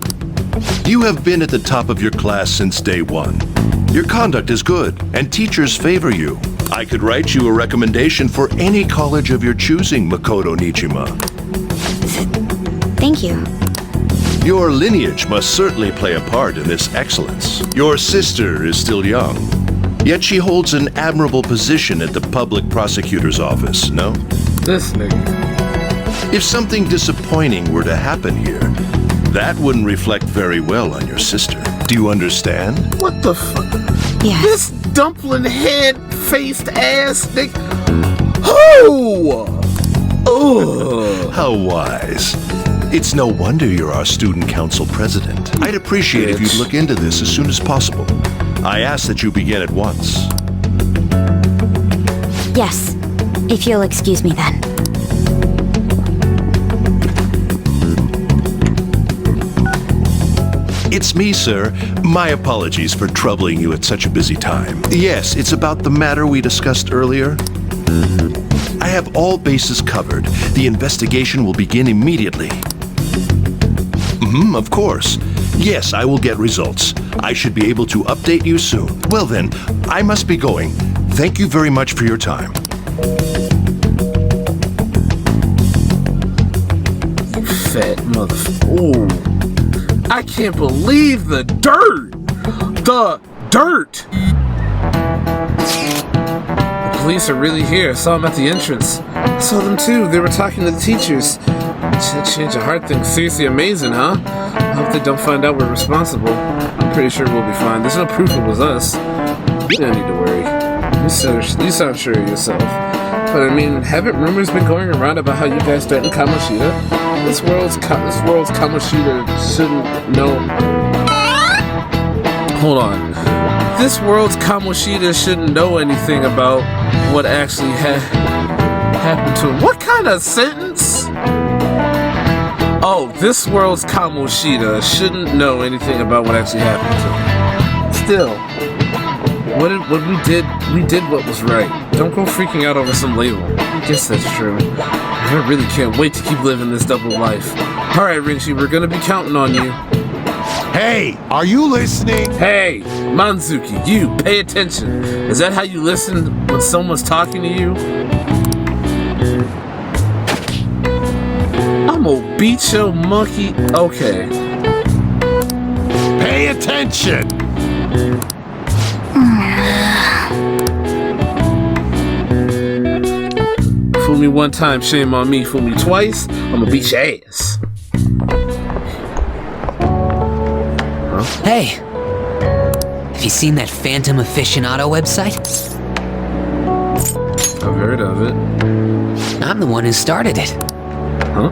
You have been at the top of your class since day one. Your conduct is good, and teachers favor you. I could write you a recommendation for any college of your choosing, Makoto Nijima. Thank you. Your lineage must certainly play a part in this excellence. Your sister is still young, yet she holds an admirable position at the public prosecutor's office, no? This nigga. If something disappointing were to happen here, that wouldn't reflect very well on your sister. Do you understand? What the fuck? Yes. This dumpling head-faced ass nigga. Who? Oh, how wise. It's no wonder you're our student council president. I'd appreciate if you'd look into this as soon as possible. I ask that you begin at once. Yes, if you'll excuse me then. It's me, sir. My apologies for troubling you at such a busy time. Yes, it's about the matter we discussed earlier. I have all bases covered. The investigation will begin immediately. Of course. Yes, I will get results. I should be able to update you soon. Well then, I must be going. Thank you very much for your time. You fat Ooh. I can't believe the dirt! The dirt! The police are really here. I saw them at the entrance. I saw them too. They were talking to the teachers. Change of heart thing. Seriously amazing, huh? I hope they don't find out we're responsible. I'm pretty sure we'll be fine. There's no proof it was us. You don't need to worry. You sound sure of yourself. But I mean, haven't rumors been going around about how you guys threatened Kamoshida? This world's Kamoshida shouldn't know. Hold on. This world's Kamoshida shouldn't know anything about what actually happened to him. What kind of sentence? Oh, this world's Kamoshida shouldn't know anything about what actually happened to him. Still, what we did what was right. Don't go freaking out over some label. I guess that's true. I really can't wait to keep living this double life. Alright, Rinchi, we're gonna be counting on you. Hey, are you listening? Hey, Manzuki, you, pay attention. Is that how you listen when someone's talking to you? I'm gonna beat your monkey. Okay. Pay attention! Fool me one time, shame on me. Fool me twice, I'm gonna beat your ass. Huh? Hey! Have you seen that Phantom Aficionado website? I've heard of it. I'm the one who started it. Huh?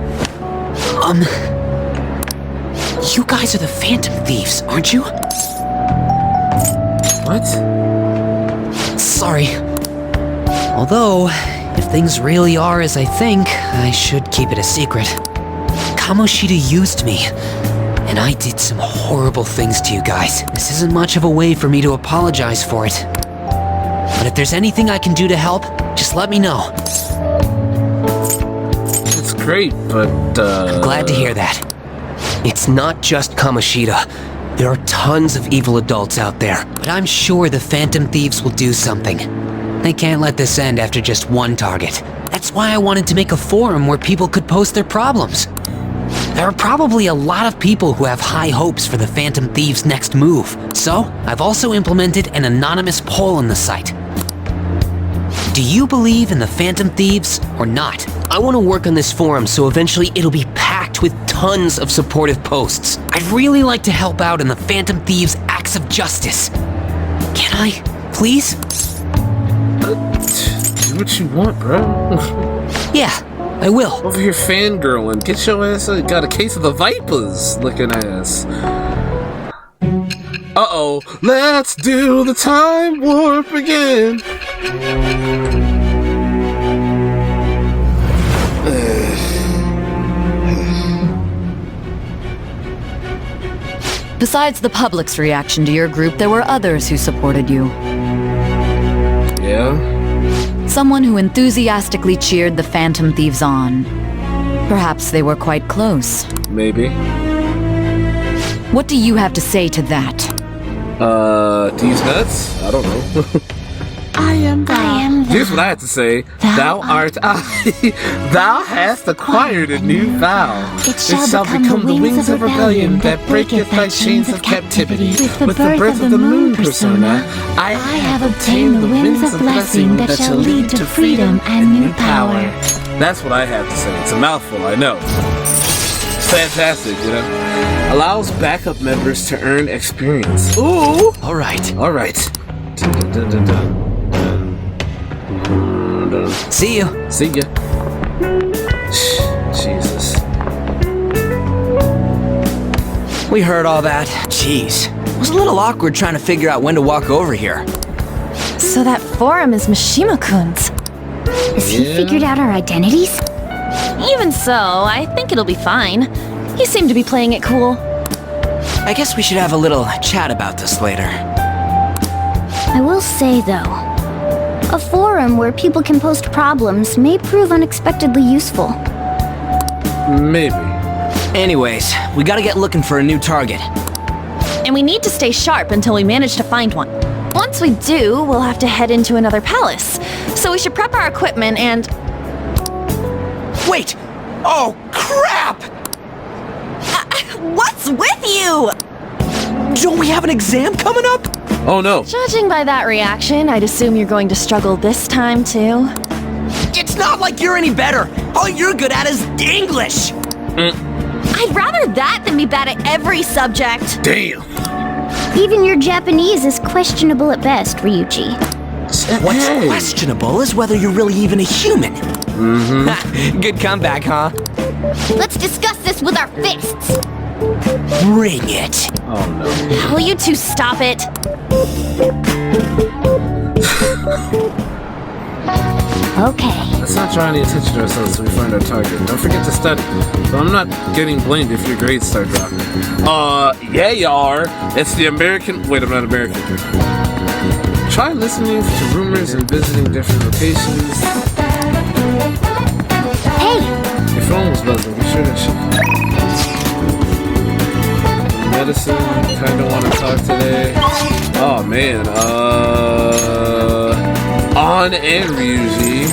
You guys are the Phantom Thieves, aren't you? What? Sorry. Although, if things really are as I think, I should keep it a secret. Kamoshida used me, and I did some horrible things to you guys. This isn't much of a way for me to apologize for it. But if there's anything I can do to help, just let me know. It's great, but I'm glad to hear that. It's not just Kamoshida. There are tons of evil adults out there, but I'm sure the Phantom Thieves will do something. They can't let this end after just one target. That's why I wanted to make a forum where people could post their problems. There are probably a lot of people who have high hopes for the Phantom Thieves' next move, so I've also implemented an anonymous poll on the site. Do you believe in the Phantom Thieves or not? I want to work on this forum so eventually it'll be packed with tons of supportive posts. I'd really like to help out in the Phantom Thieves' acts of justice. Can I, please? Do what you want, bro. Yeah, I will. Over here fangirling. Get your ass got a case of the Vipers looking ass. Uh-oh. Let's do the time warp again. Besides the public's reaction to your group, there were others who supported you. Yeah? Someone who enthusiastically cheered the Phantom Thieves on. Perhaps they were quite close. Maybe. What do you have to say to that? These nuts? I don't know. I am thou. Here's what I have to say. Thou art I. Thou hast acquired a new vow. It shall become the wings of rebellion that breaketh thy chains of captivity. With the birth of the moon persona, I have obtained the winds of blessing that shall lead to freedom and new power. That's what I have to say. It's a mouthful, I know. It's fantastic, you know? Allows backup members to earn experience. Ooh! Alright. Dun. See you. See ya. We heard all that. Jeez. It was a little awkward trying to figure out when to walk over here. So that forum is Mishima-kun's. Has he figured out our identities? Even so, I think it'll be fine. He seemed to be playing it cool. I guess we should have a little chat about this later. I will say, though, a forum where people can post problems may prove unexpectedly useful. Maybe. Anyways, we gotta get looking for a new target. And we need to stay sharp until we manage to find one. Once we do, we'll have to head into another palace. So we should prep our equipment and... Wait! Oh, crap! What's with you? Don't we have an exam coming up? Oh no. Judging by that reaction, I'd assume you're going to struggle this time too. It's not like you're any better. All you're good at is English. I'd rather that than be bad at every subject. Damn. Even your Japanese is questionable at best, Ryuji. What's questionable is whether you're really even a human. Mm-hmm. Good comeback, huh? Let's discuss this with our fists. Bring it. Oh no. Will you two stop it? Okay. Let's not draw any attention to ourselves until we find our target. Don't forget to study. So I'm not getting blamed if your grades start dropping. Yeah you are. It's the American... Wait, I'm not American. Try listening to rumors and visiting different locations. Hey! Your phone was buzzing. Be sure to check. Medicine. Kinda want to talk today. Oh man. On and Ryuji.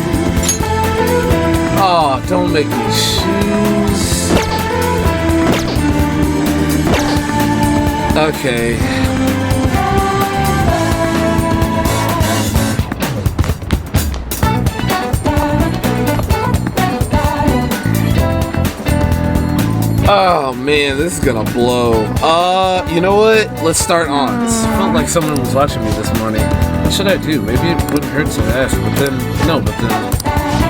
Oh, don't make me choose. Okay. Oh man, this is gonna blow. You know what? Let's start on. This felt like someone was watching me this morning. What should I do? Maybe it wouldn't hurt to ask, but then... No, but then...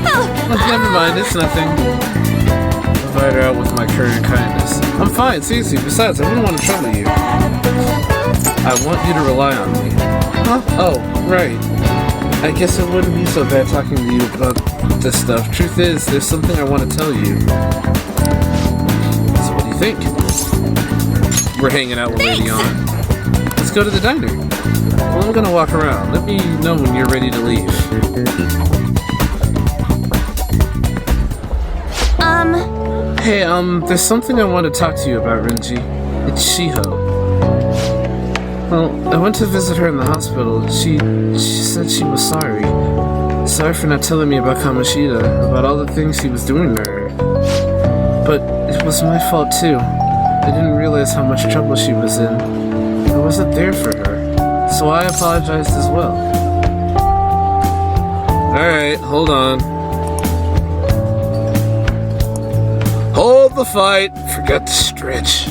Oh, never mind, it's nothing. Provide her out with my current kindness. I'm fine, seriously. Besides, I wouldn't want to trouble you. I want you to rely on me. Huh? Oh, right. I guess it wouldn't be so bad talking to you about this stuff. Truth is, there's something I want to tell you. So what do you think? We're hanging out with Lady On. Let's go to the diner. Well, I'm gonna walk around. Let me know when you're ready to leave. Hey, there's something I want to talk to you about, Renji. It's Shiho. Well, I went to visit her in the hospital. She said she was sorry. Sorry for not telling me about Kamoshida, about all the things he was doing to her. But it was my fault too. I didn't realize how much trouble she was in. I wasn't there for her, so I apologized as well. Alright, hold on. Hold the fight! Forgot to stretch.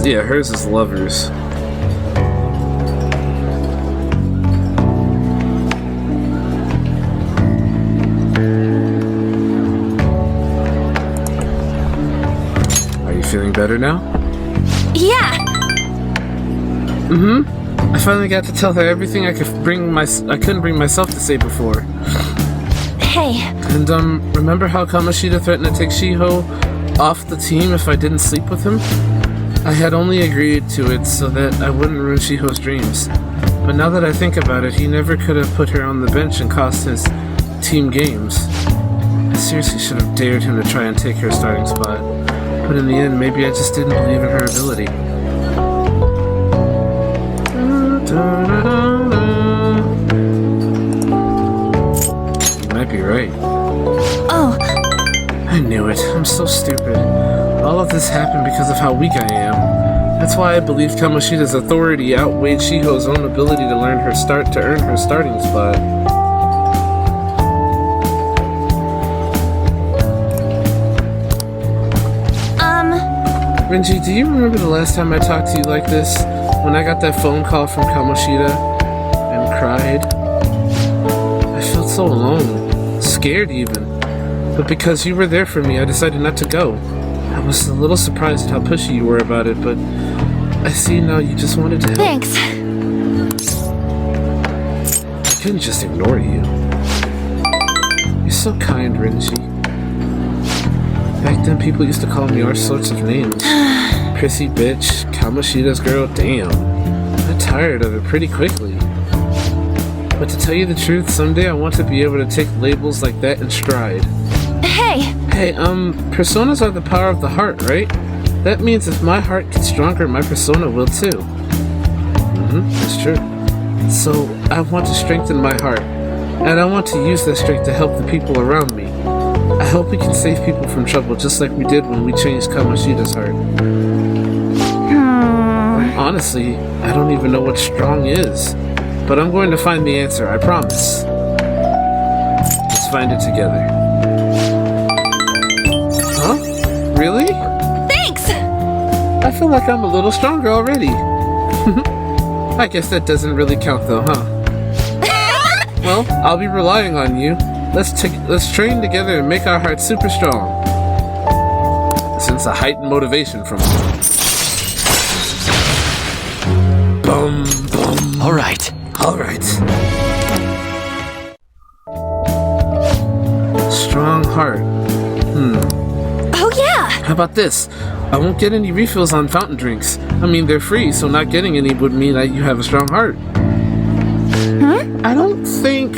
Yeah, hers is lovers. Are you feeling better now? Yeah. I finally got to tell her everything I couldn't bring myself to say before. Hey. And remember how Kamoshida threatened to take Shiho off the team if I didn't sleep with him? I had only agreed to it so that I wouldn't ruin Shiho's dreams. But now that I think about it, he never could have put her on the bench and cost his team games. I seriously should have dared him to try and take her starting spot. But in the end, maybe I just didn't believe in her ability. You might be right. Oh. I knew it. I'm so stupid. All of this happened because of how weak I am. That's why I believed Kamoshida's authority outweighed Shiho's own ability to earn her starting spot. Renji, do you remember the last time I talked to you like this? When I got that phone call from Kamoshida and cried? I felt so alone. Scared even. But because you were there for me, I decided not to go. I was a little surprised at how pushy you were about it, but I see now you just wanted to help. Thanks. I couldn't just ignore you. You're so kind, Renji. Back then, people used to call me all sorts of names. Prissy bitch, Kamoshida's girl, damn. I tired of it pretty quickly. But to tell you the truth, someday I want to be able to take labels like that in stride. Hey! Hey, personas are the power of the heart, right? That means if my heart gets stronger, my persona will too. That's true. So, I want to strengthen my heart. And I want to use that strength to help the people around me. I hope we can save people from trouble just like we did when we changed Kamoshida's heart. Honestly, I don't even know what strong is. But I'm going to find the answer, I promise. Let's find it together. Huh? Really? Thanks! I feel like I'm a little stronger already. I guess that doesn't really count though, huh? Well, I'll be relying on you. Let's train together and make our hearts super strong. Sense a heightened motivation from you. Boom, boom. All right. Strong heart. Oh yeah! How about this? I won't get any refills on fountain drinks. I mean, they're free, so not getting any would mean that you have a strong heart. I don't think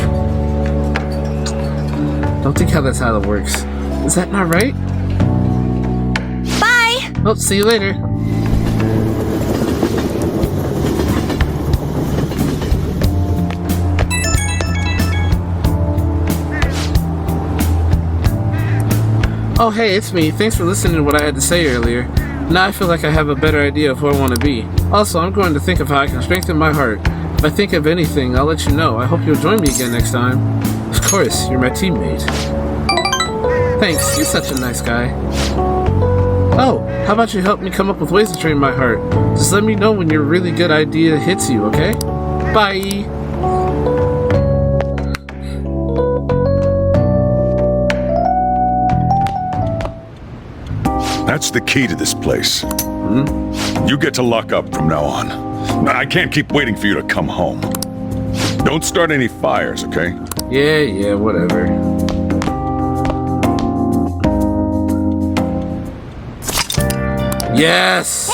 how that's how it works. Is that not right? Bye! Well, see you later. Oh hey, it's me. Thanks for listening to what I had to say earlier. Now I feel like I have a better idea of who I want to be. Also, I'm going to think of how I can strengthen my heart. If I think of anything, I'll let you know. I hope you'll join me again next time. Of course, you're my teammate. Thanks, you're such a nice guy. Oh, how about you help me come up with ways to train my heart? Just let me know when your really good idea hits you, okay? Bye! That's the key to this place. You get to lock up from now on. I can't keep waiting for you to come home. Don't start any fires, okay? Yeah, whatever. Yes!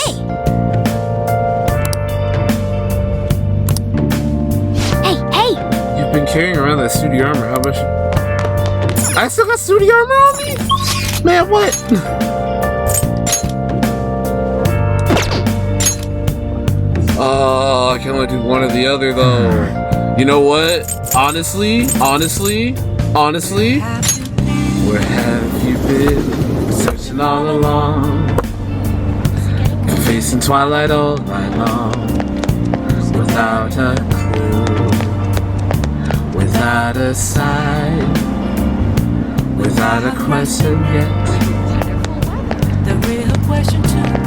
Hey! You've been carrying around that suit armor, how much? I still got suit armor on me? Man, what? Oh, I can only do one or the other though. You know what? Honestly, where have you been? Searching all along, facing twilight all night long, without a clue, without a sign, without a question yet.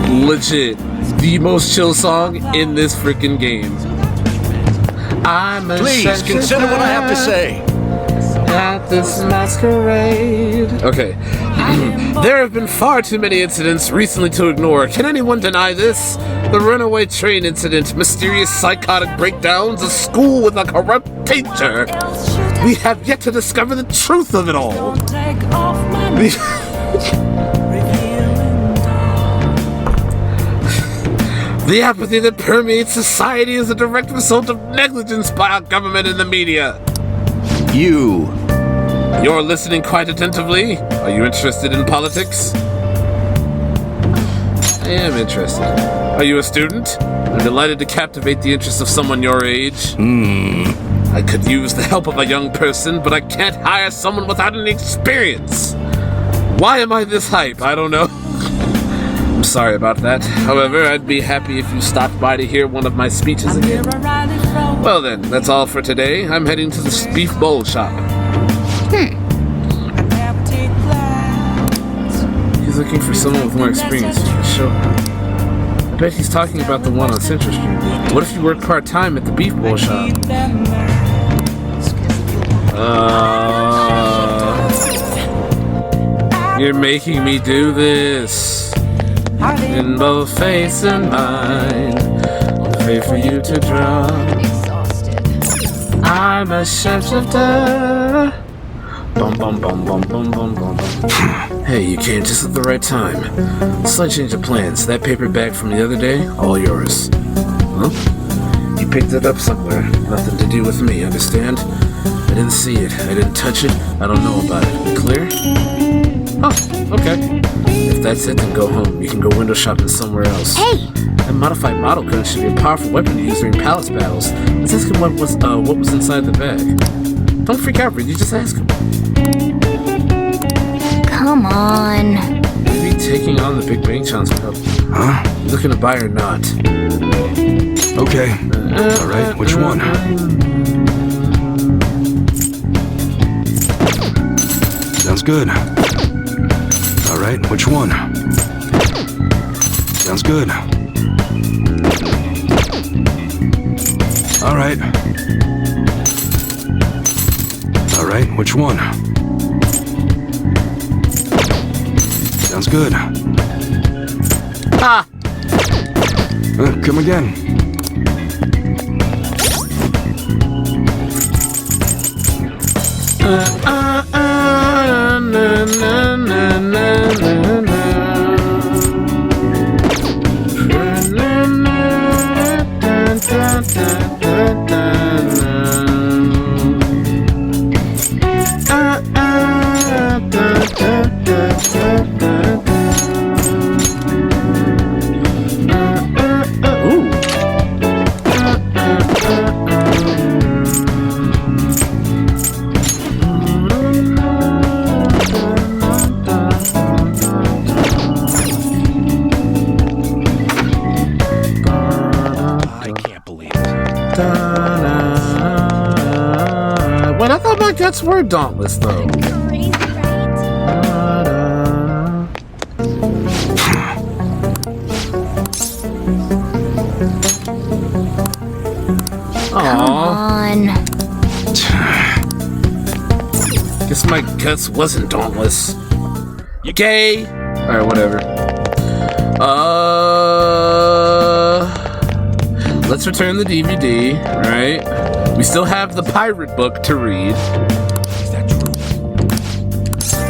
Legit. The most chill song in this freaking game. Please consider what I have to say. At this masquerade. Okay. There have been far too many incidents recently to ignore. Can anyone deny this? The runaway train incident, mysterious psychotic breakdowns, a school with a corrupt teacher. We have yet to discover the truth of it all. The apathy that permeates society is a direct result of negligence by our government and the media. You're listening quite attentively. Are you interested in politics? I am interested. Are you a student? I'm delighted to captivate the interest of someone your age. I could use the help of a young person, but I can't hire someone without any experience. Why am I this hype? I don't know. I'm sorry about that. However, I'd be happy if you stopped by to hear one of my speeches again. Well then, that's all for today. I'm heading to the beef bowl shop. He's looking for someone with more experience. Sure. I bet he's talking about the one on Central Street. What if you work part-time at the beef bowl shop? You're making me do this. In both face and mind. Pay for you to draw. I'm a shapeshifter. Bum bum bum bum bum bum bum. Hey, you came just at the right time. Slight change of plans. That paper bag from the other day, all yours. Huh? You picked it up somewhere. Nothing to do with me, understand? I didn't see it. I didn't touch it. I don't know about it. Clear? Oh, okay. If that's it, then go home. You can go window shopping somewhere else. Hey! That modified model gun should be a powerful weapon to use during palace battles. Let's ask him what was inside the bag. Don't freak out, Reed. You just ask him. Come on. Maybe taking on the Big Bang Chance will help. Huh? You looking to buy or not? Okay. Alright, which one? Sounds good. Alright, which one? Sounds good. Alright. Alright, which one? Sounds good. Ah! Come again. Wait, I thought my guts were dauntless, though. Come on. Guess my guts wasn't dauntless. You gay? Alright, whatever. Let's return the DVD, right? We still have the pirate book to read. Is that true?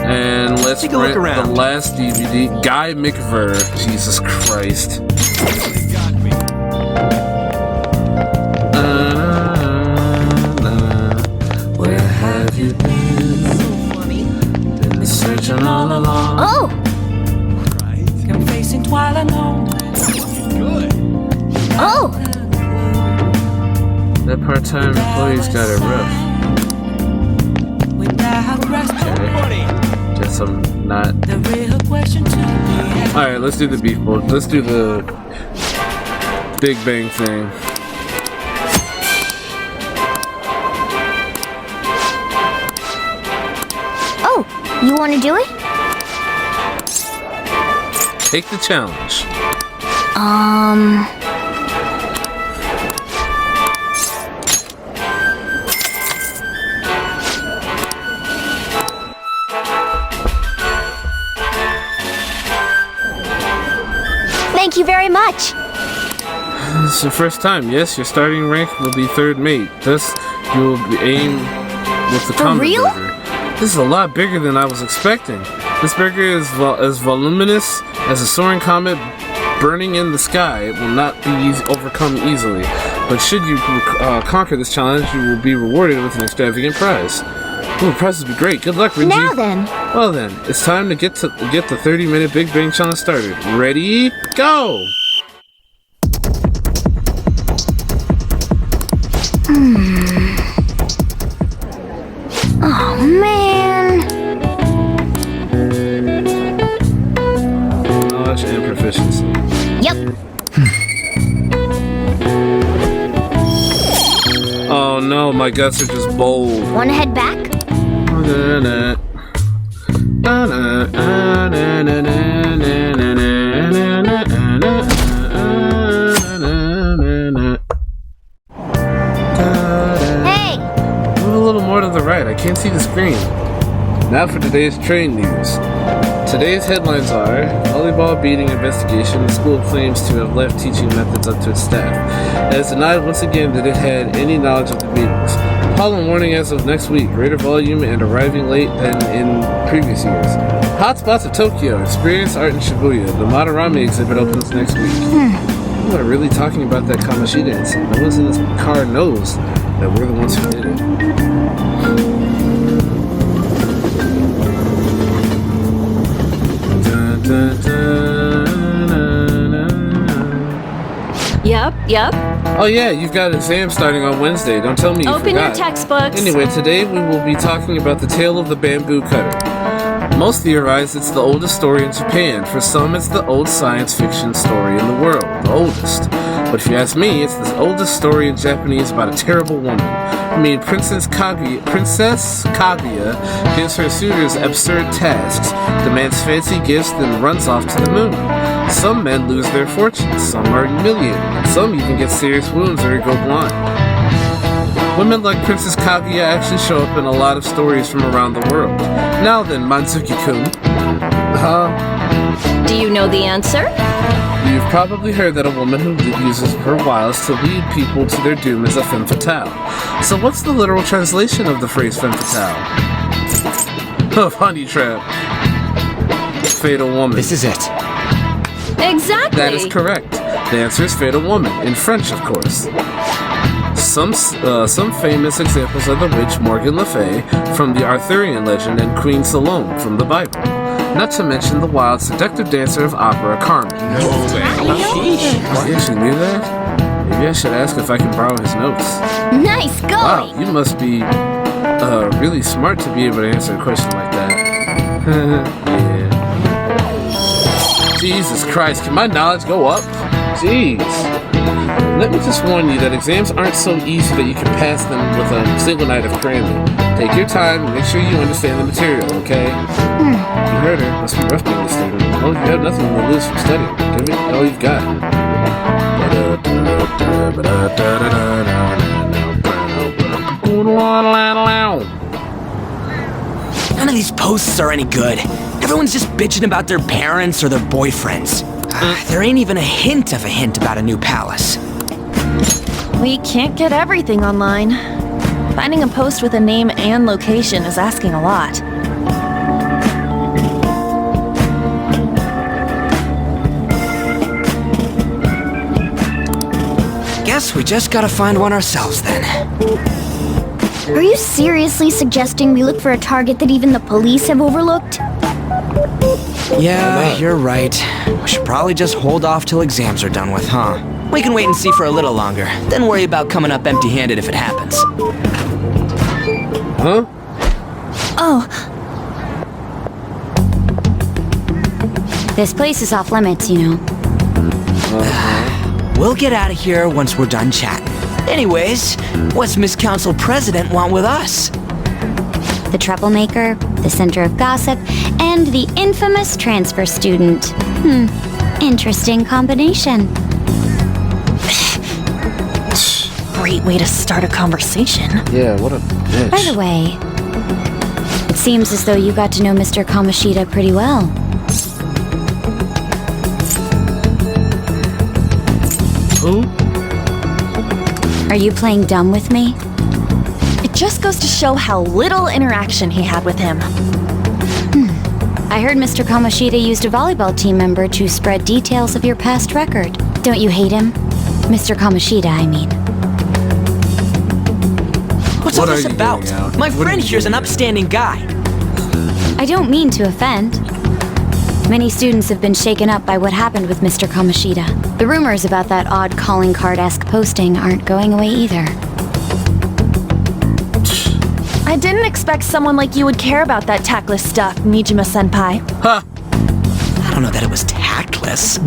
And let's Take a look rent around. the last DVD. Guy McVer. Jesus Christ. Where have you been? Been searching all along. Oh! I'm facing twilight alone. Good. Oh! That part-time employee's got it rough. Okay. Guess I'm not. Alright, let's do the beef bowl. Let's do the Big Bang thing. Oh, you want to do it? Take the challenge. Thank you very much. This is your first time. Yes, your starting rank will be third mate. Thus, you will be aim with the For combat real? burger. This is a lot bigger than I was expecting. This burger is as voluminous as a soaring comet burning in the sky. It will not be overcome easily. But should you conquer this challenge, you will be rewarded with an extravagant prize. Ooh, the prize will be great. Good luck, Rinji. Now then. Well then, it's time to get the 30-minute Big Bang Challenge started. Ready? Go! Oh, man. Knowledge and proficiency. Yep. Oh no, my guts are just bold. Want to head back? Hey! Move a little more to the right. I can't see the screen. Now for today's train news. Today's headlines are: volleyball beating investigation. The school claims to have left teaching methods up to its staff. It has denied once again that it had any knowledge of the beatings. Pollen warning as of next week. Greater volume and arriving late than in previous years. Hotspots of Tokyo. Experience art in Shibuya. The Madarame exhibit opens next week. People are really talking about that Kamoshida incident. No one in this car knows that we're the ones who did it. Yep. Oh yeah, you've got exams starting on Wednesday. Don't tell me you Open forgot. your textbooks. Anyway, today we will be talking about the tale of the bamboo cutter. Most theorize it's the oldest story in Japan. For some, it's the old science fiction story in the world, the oldest. But if you ask me, it's the oldest story in Japanese about a terrible woman. I mean, Princess Kaguya gives her suitors absurd tasks, demands fancy gifts, then runs off to the moon. Some men lose their fortunes, some are humiliated, and some even get serious wounds or go blind. Women like Princess Kaguya actually show up in a lot of stories from around the world. Now then, Manzuki-kun. Do you know the answer? You've probably heard that a woman who uses her wiles to lead people to their doom is a femme fatale. So what's the literal translation of the phrase femme fatale? Of honey trap. Fatal woman. This is it. Exactly. That is correct. The answer is fatal woman, in French, of course. Some famous examples are the witch Morgan Le Fay from the Arthurian legend and Queen Salome from the Bible. Not to mention the wild, seductive dancer of opera, Carmen. You actually knew that? Maybe I should ask if I can borrow his notes. Nice going! Wow, you must be really smart to be able to answer a question like that. Yeah. Jesus Christ, can my knowledge go up? Jeez. Let me just warn you that exams aren't so easy that you can pass them with a single night of cramming. Take your time and make sure you understand the material, okay? You heard her. Must be rough being a student. Oh, you have nothing to lose from studying. Give it all you've got. None of these posts are any good. Everyone's just bitching about their parents or their boyfriends. There ain't even a hint about a new palace. We can't get everything online. Finding a post with a name and location is asking a lot. Guess we just gotta find one ourselves then. Are you seriously suggesting we look for a target that even the police have overlooked? Yeah, you're right. We should probably just hold off till exams are done with, huh? We can wait and see for a little longer, then worry about coming up empty-handed if it happens. Huh? Oh. This place is off limits, you know. We'll get out of here once we're done chatting. Anyways, what's Miss Council President want with us? The troublemaker, the center of gossip, and the infamous transfer student. Interesting combination. Great way to start a conversation. Yeah, what a bitch. By the way, it seems as though you got to know Mr. Kamoshida pretty well. Who? Are you playing dumb with me? It just goes to show how little interaction he had with him. I heard Mr. Kamoshida used a volleyball team member to spread details of your past record. Don't you hate him? Mr. Kamoshida, I mean. What's all this about? My friend here's an upstanding guy. I don't mean to offend. Many students have been shaken up by what happened with Mr. Kamoshida. The rumors about that odd calling card-esque posting aren't going away either. I didn't expect someone like you would care about that tactless stuff, Nijima-senpai. Huh. I don't know that it was tactless.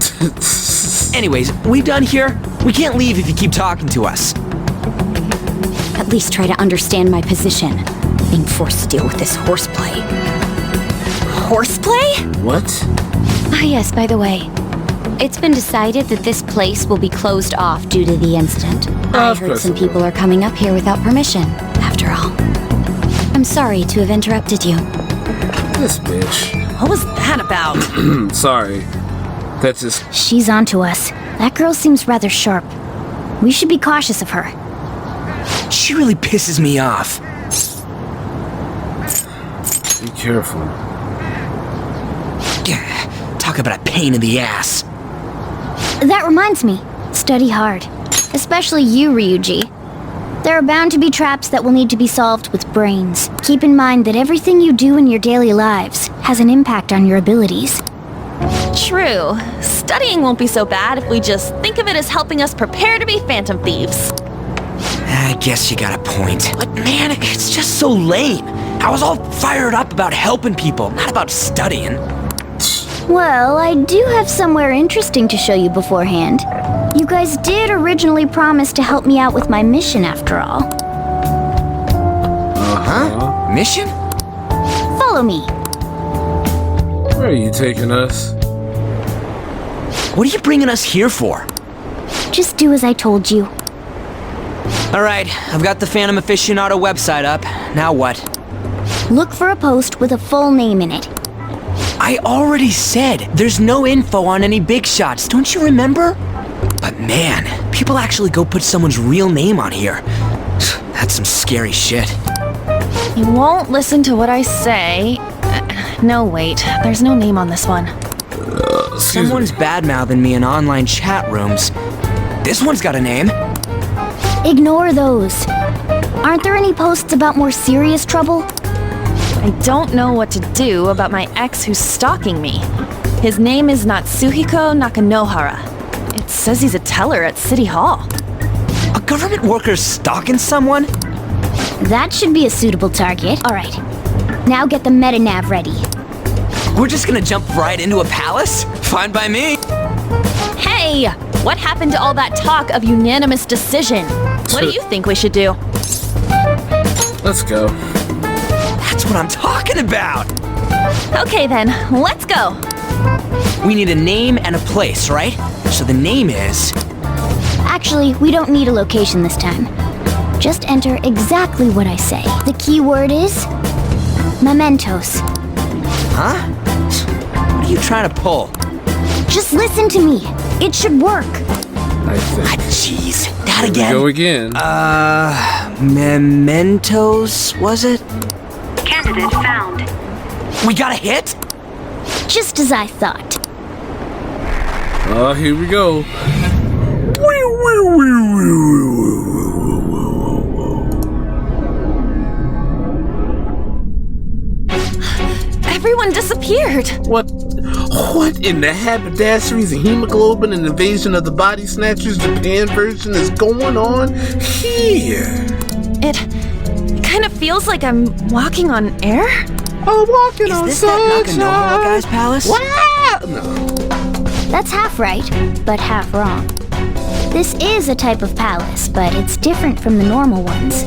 Anyways, we done here? We can't leave if you keep talking to us. At least try to understand my position. Being forced to deal with this horseplay. Horseplay? What? Ah, yes, by the way. It's been decided that this place will be closed off due to the incident. I heard some people are coming up here without permission, after all. I'm sorry to have interrupted you. This bitch. What was that about? Sorry. That's just... She's onto us. That girl seems rather sharp. We should be cautious of her. She really pisses me off. Be careful. Talk about a pain in the ass. That reminds me. Study hard. Especially you, Ryuji. There are bound to be traps that will need to be solved with brains. Keep in mind that everything you do in your daily lives has an impact on your abilities. True. Studying won't be so bad if we just think of it as helping us prepare to be phantom thieves. I guess you got a point. But man, it's just so lame. I was all fired up about helping people, not about studying. Well, I do have somewhere interesting to show you beforehand. You guys did originally promise to help me out with my mission after all. Huh? Mission? Follow me. Where are you taking us? What are you bringing us here for? Just do as I told you. Alright, I've got the Phantom Aficionado website up. Now what? Look for a post with a full name in it. I already said there's no info on any big shots, don't you remember? But man, people actually go put someone's real name on here. That's some scary shit. You won't listen to what I say. No, wait. There's no name on this one. Someone's bad-mouthing me in online chat rooms. This one's got a name. Ignore those. Aren't there any posts about more serious trouble? I don't know what to do about my ex who's stalking me. His name is Natsuhiko Nakanohara. It says he's a teller at City Hall. A government worker stalking someone? That should be a suitable target. All right. Now get the metanav ready. We're just gonna jump right into a palace? Fine by me. Hey! What happened to all that talk of unanimous decision? What do you think we should do? Let's go. That's what I'm talking about! Okay then, let's go! We need a name and a place, right? So the name is... Actually, we don't need a location this time. Just enter exactly what I say. The key word is... mementos. Huh? What are you trying to pull? Just listen to me. It should work. I think. Jeez, that Here again? We go again. Mementos, was it? Candidate found. We got a hit? Just as I thought. Oh, here we go. Everyone disappeared. What in the haberdasheries and hemoglobin and invasion of the body snatchers Japan version is going on here? It kind of feels like I'm walking on air. Oh, walking on Is this that Nakanohara guy's palace? What? No. That's half right, but half wrong. This is a type of palace, but it's different from the normal ones.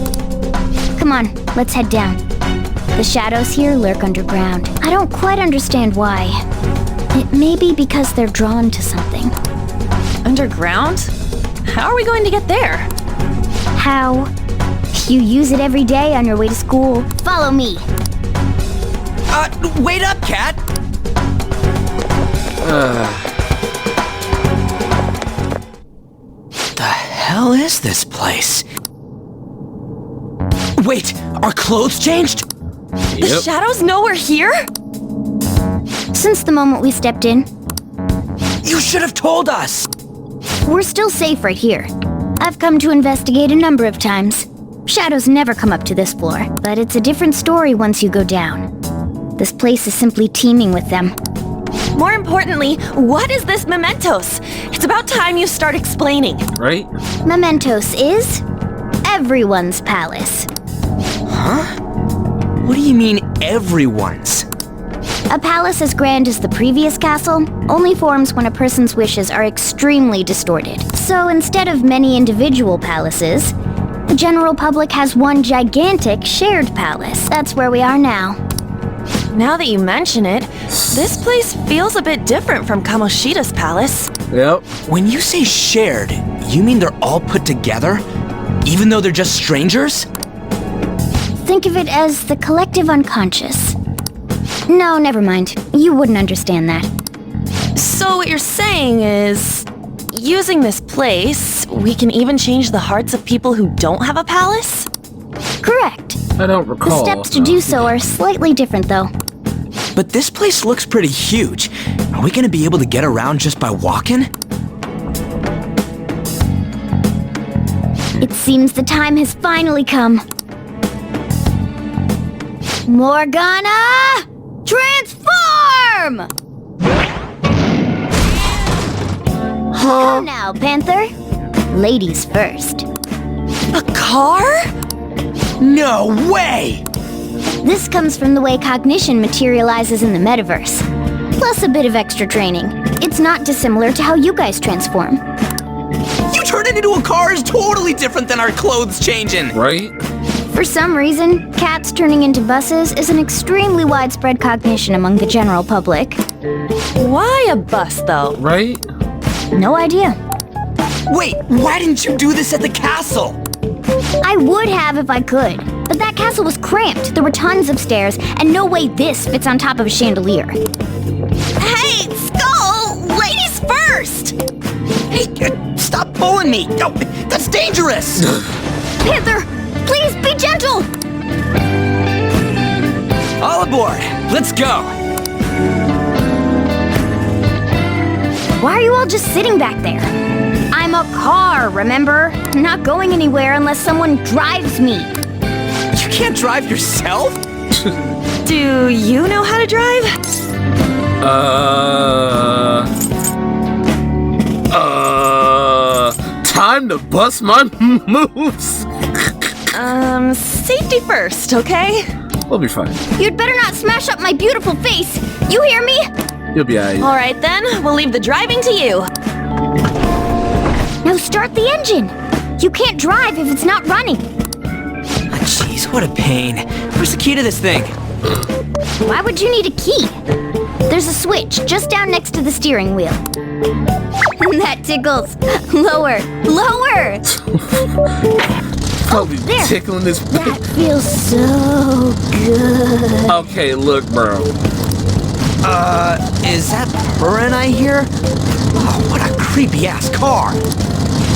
Come on, let's head down. The shadows here lurk underground. I don't quite understand why. It may be because they're drawn to something. Underground? How are we going to get there? How? You use it every day on your way to school. Follow me. Wait up, Cat! The hell is this place? Wait, our clothes changed? The shadows know we're here? Since the moment we stepped in. You should have told us! We're still safe right here. I've come to investigate a number of times. Shadows never come up to this floor, but it's a different story once you go down. This place is simply teeming with them. More importantly, what is this mementos? It's about time you start explaining. Right? Mementos is everyone's palace. Huh? What do you mean, everyone's? A palace as grand as the previous castle only forms when a person's wishes are extremely distorted. So instead of many individual palaces, the general public has one gigantic shared palace. That's where we are now. Now that you mention it, this place feels a bit different from Kamoshida's palace. Yep. When you say shared, you mean they're all put together? Even though they're just strangers? Think of it as the collective unconscious. No, never mind. You wouldn't understand that. So what you're saying is, using this place, we can even change the hearts of people who don't have a palace? Correct. I don't The recall. steps to do so are slightly different, though. But this place looks pretty huge. Are we gonna be able to get around just by walking? It seems the time has finally come. Morgana! Transform! Come now, Panther. Ladies first. A car? No way! This comes from the way cognition materializes in the metaverse. Plus a bit of extra training. It's not dissimilar to how you guys transform. You turn it into a car is totally different than our clothes changing. Right? For some reason, cats turning into buses is an extremely widespread cognition among the general public. Why a bus, though? Right? No idea. Wait, why didn't you do this at the castle? I would have if I could, but that castle was cramped. There were tons of stairs, and no way this fits on top of a chandelier. Hey, Skull! Ladies first! Hey, stop pulling me! No, that's dangerous! Panther, please be gentle! All aboard! Let's go! Why are you all just sitting back there? I'm a car, remember? I'm not going anywhere unless someone drives me. You can't drive yourself? Do you know how to drive? Time to bust my moves. Safety first, okay? We'll be fine. You'd better not smash up my beautiful face. You hear me? You'll be alright. All right then, we'll leave the driving to you. Now start the engine. You can't drive if it's not running. Jeez, what a pain. Where's the key to this thing? Why would you need a key? There's a switch just down next to the steering wheel. That tickles. Lower, lower. I'll be there. tickling this. That feels so good. Okay, look, bro. Is that purring I hear? Oh, what a creepy-ass car.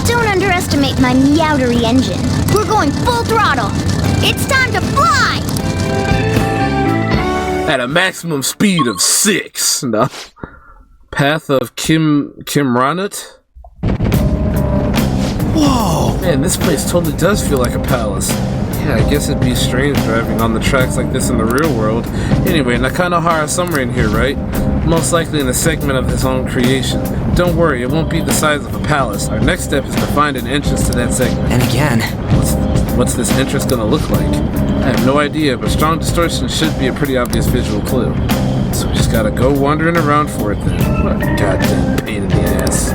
Don't underestimate my meowdery engine. We're going full throttle. It's time to fly! At a maximum speed of 6. No. Path of Kimranut? Whoa! Man, this place totally does feel like a palace. Yeah, I guess it'd be strange driving on the tracks like this in the real world. Anyway, Nakanohara is somewhere in here, right? Most likely in a segment of his own creation. Don't worry, it won't be the size of a palace. Our next step is to find an entrance to that segment. And again, what's this entrance gonna look like? I have no idea, but strong distortion should be a pretty obvious visual clue. So we just gotta go wandering around for it then. What a goddamn pain in the ass.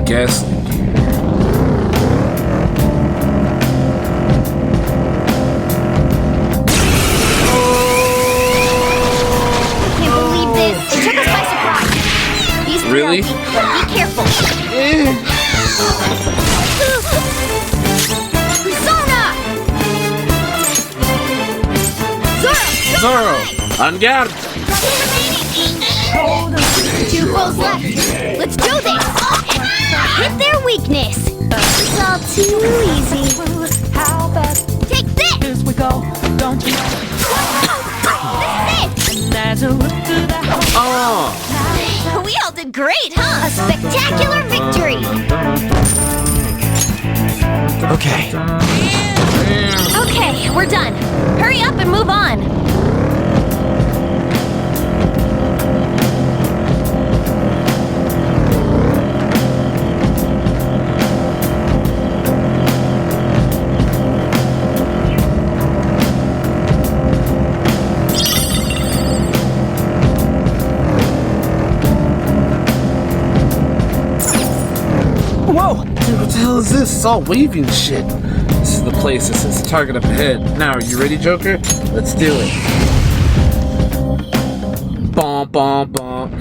Gas leak here. Can't believe this. It took us by surprise. These three Really? are weak, but be careful. Persona! Zoro! On guard! 2 foes left. Let's do this! Hit their weakness! It's all too easy. Take this! This is it! Oh! We all did great, huh? A spectacular victory! Okay. Okay, we're done. Hurry up and move on. this? It's all waving shit. This is the place. This is the target up ahead. Now, are you ready, Joker? Let's do it. Bom, bom, bom.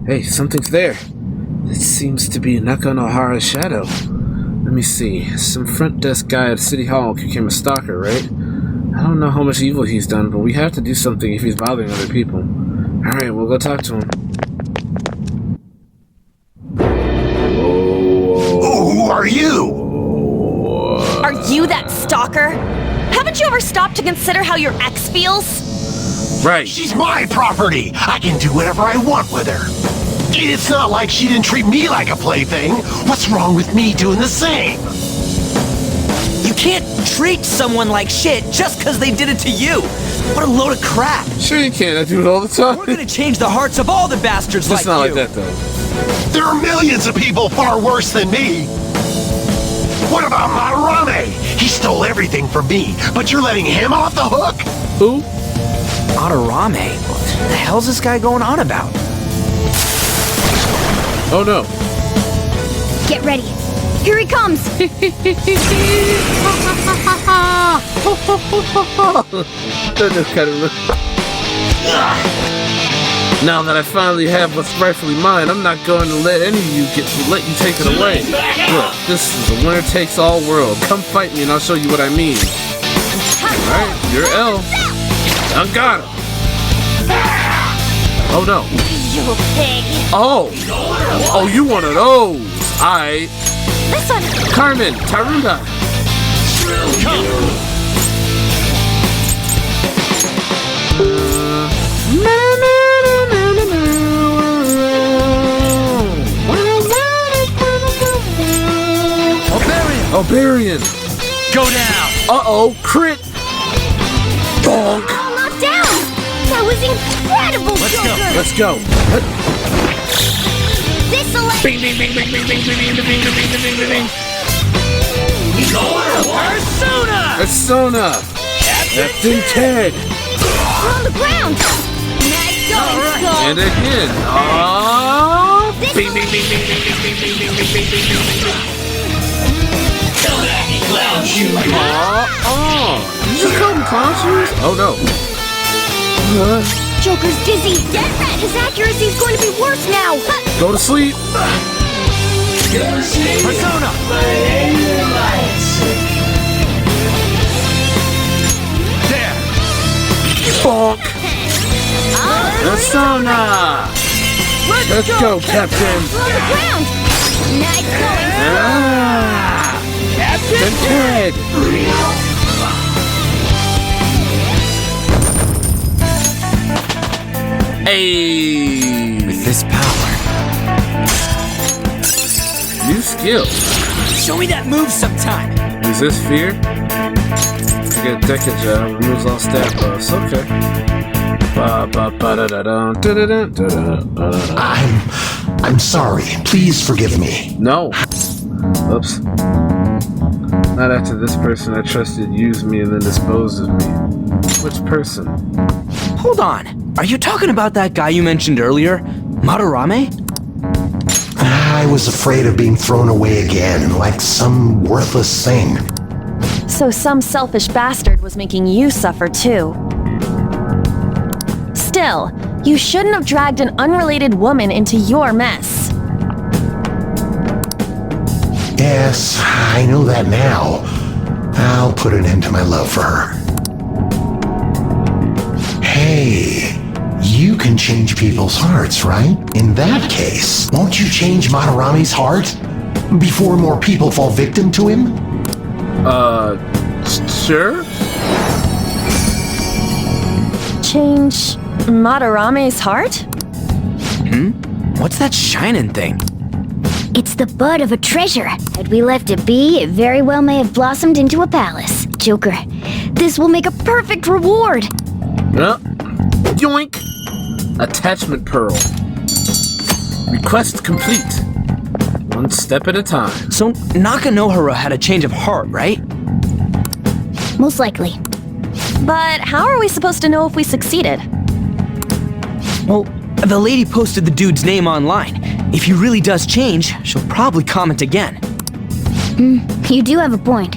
Hey, something's there. It seems to be Naka Nohara's shadow. Let me see. Some front desk guy at City Hall became a stalker, right? I don't know how much evil he's done, but we have to do something if he's bothering other people. Alright, we'll go talk to him. Who are you? Are you that stalker? Haven't you ever stopped to consider how your ex feels? Right. She's my property. I can do whatever I want with her. It's not like she didn't treat me like a plaything. What's wrong with me doing the same? You can't treat someone like shit just because they did it to you. What a load of crap. Sure you can. I do it all the time. We're gonna change the hearts of all the bastards like It's not you. like that, though. There are millions of people far worse than me. What about Madarame? He stole everything from me, but you're letting him off the hook? Who? Madarame? What the hell's this guy going on about? Oh no. Get ready. Here he comes. Now that I finally have what's rightfully mine, I'm not going to let any of you let you take it away. Look, this is a winner takes all world. Come fight me and I'll show you what I mean. Alright, you're L. I got him. Oh no. You pig. Oh! Oh, you one of those! I. This one. Carmen, Taruna. Obarian. Go down. Uh-oh, crit. Bonk. All knocked down. That was incredible, Joker. Let's go. This'll let Bing, bing, bing, bing, bing, bing, bing, bing, bing, bing, bing, bing, bing. Persona. Captain Ted. We're on the ground. Nice going, Skull. And again. Aww. This Bing, bing, bing, bing, bing, bing, bing, bing, bing, bing, bing, bing, bing, bing. You just called him clown shoes? Oh no. Joker's dizzy. Get that. His accuracy's going to be worse now. Go to sleep. Persona. There. Bonk. Persona. Let's go, Captain. We're on the ground. Nice going. Captain Ted. Hey. With this power. New skill. Show me that move sometime. Resist fear. I get Decage removes all stat buffs. Okay. I'm sorry. Please forgive me. No. Oops. Not after this person I trusted used me and then disposed of me. Which person? Hold on. Are you talking about that guy you mentioned earlier? Madarame? I was afraid of being thrown away again, like some worthless thing. So some selfish bastard was making you suffer too. Still, you shouldn't have dragged an unrelated woman into your mess. Yes, I know that now. I'll put an end to my love for her. Hey, you can change people's hearts, right? In that case, won't you change Madarame's heart before more people fall victim to him? Sure? Change Madarame's heart? What's that shining thing? It's the bud of a treasure. Had we left it be, it very well may have blossomed into a palace. Joker, this will make a perfect reward. Yep. Yoink! Attachment pearl. Request complete. One step at a time. So Nakanohara had a change of heart, right? Most likely. But how are we supposed to know if we succeeded? Well, The lady posted the dude's name online. If he really does change, she'll probably comment again. You do have a point.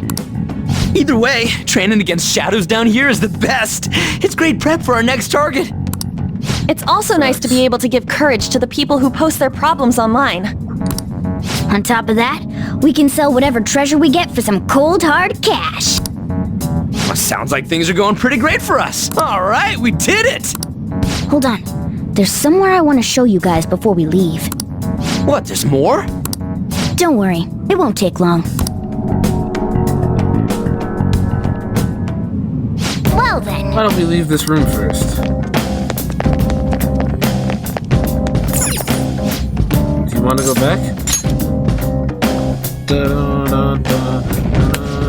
Either way, training against shadows down here is the best. It's great prep for our next target. It's also nice to be able to give courage to the people who post their problems online. On top of that, we can sell whatever treasure we get for some cold, hard cash. Well, sounds like things are going pretty great for us. All right, we did it! Hold on. There's somewhere I want to show you guys before we leave. What, there's more? Don't worry, it won't take long. Well then. Why don't we leave this room first? Do you want to go back?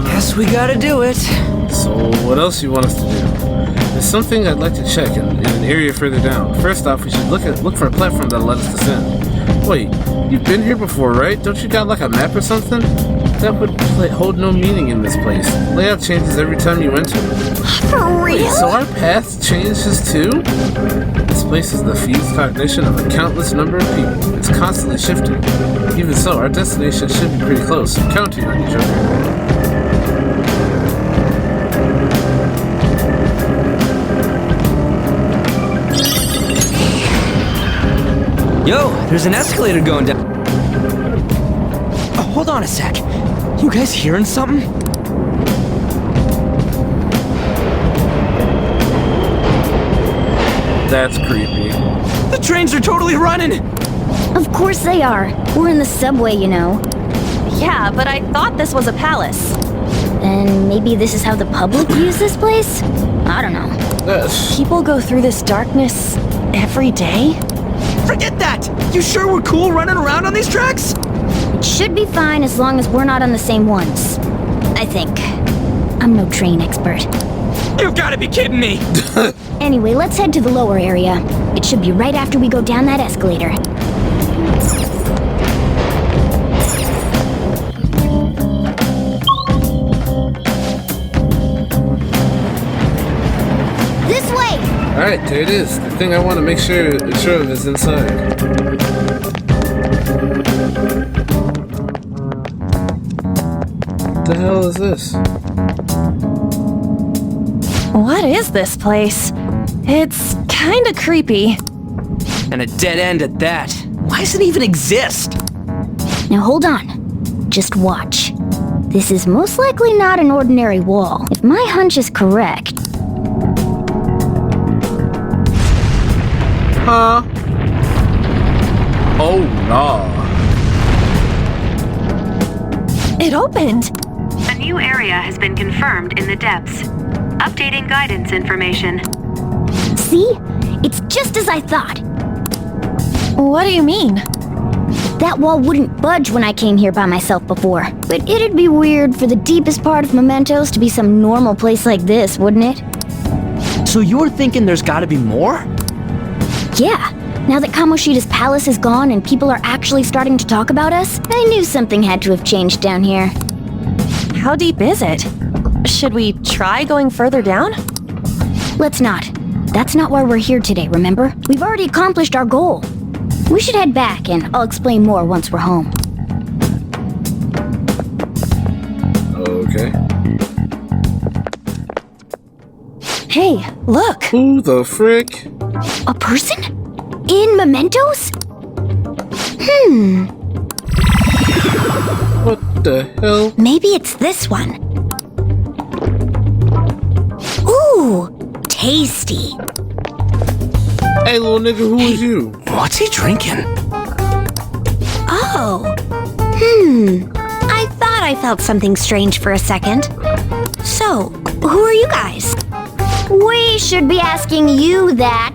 Guess we gotta do it. So, what else you want us to do? There's something I'd like to check in an area further down. First off, we should look for a platform that'll let us descend. Wait, you've been here before, right? Don't you got like a map or something? That would hold no meaning in this place. Layout changes every time you enter. For real? Wait, so our path changes too? This place is the fused cognition of a countless number of people. It's constantly shifting. Even so, our destination should be pretty close. I'm counting on you, Joker. Yo, there's an escalator going down. Oh, hold on a sec. You guys hearing something? That's creepy. The trains are totally running! Of course they are. We're in the subway, you know. Yeah, but I thought this was a palace. Then maybe this is how the public views this place? I don't know. People go through this darkness every day? Forget that! You sure we're cool running around on these tracks? It should be fine as long as we're not on the same ones. I think. I'm no train expert. You've gotta be kidding me! Anyway, let's head to the lower area. It should be right after we go down that escalator. This way! Alright, there it is. The thing I want to make sure of is inside. What the hell is this? What is this place? It's kinda creepy. And a dead end at that. Why does it even exist? Now hold on. Just watch. This is most likely not an ordinary wall. If my hunch is correct... Huh? Oh, nah. It opened! A new area has been confirmed in the depths. Updating guidance information. See? It's just as I thought. What do you mean? That wall wouldn't budge when I came here by myself before. But it'd be weird for the deepest part of Mementos to be some normal place like this, wouldn't it? So you're thinking there's gotta be more? Yeah. Now that Kamoshida's palace is gone and people are actually starting to talk about us, I knew something had to have changed down here. How deep is it? Should we try going further down? Let's not. That's not why we're here today, remember? We've already accomplished our goal. We should head back, and I'll explain more once we're home. Okay. Hey, look! Who the frick? A person? In Mementos? What the hell? Maybe it's this one. Ooh, tasty. Hey, little nigga, who is you? What's he drinking? Oh. I thought I felt something strange for a second. So, who are you guys? We should be asking you that.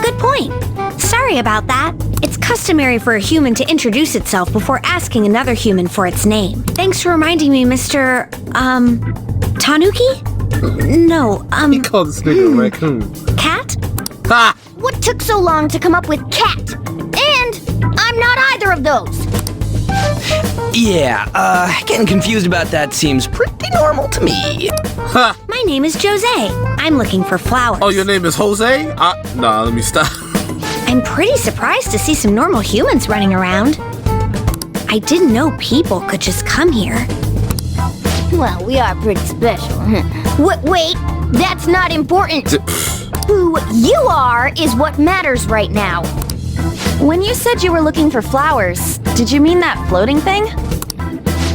Good point. Sorry about that. It's customary for a human to introduce itself before asking another human for its name. Thanks for reminding me, Mr. Tanuki? No, He called this nigga a raccoon. Cat? Ha! What took so long to come up with cat? And I'm not either of those. Yeah, getting confused about that seems pretty normal to me. Ha! My name is Jose. I'm looking for flowers. Oh, your name is Jose? Nah, let me stop. I'm pretty surprised to see some normal humans running around. I didn't know people could just come here. Well, we are pretty special. Wait, that's not important. Who you are is what matters right now. When you said you were looking for flowers, did you mean that floating thing?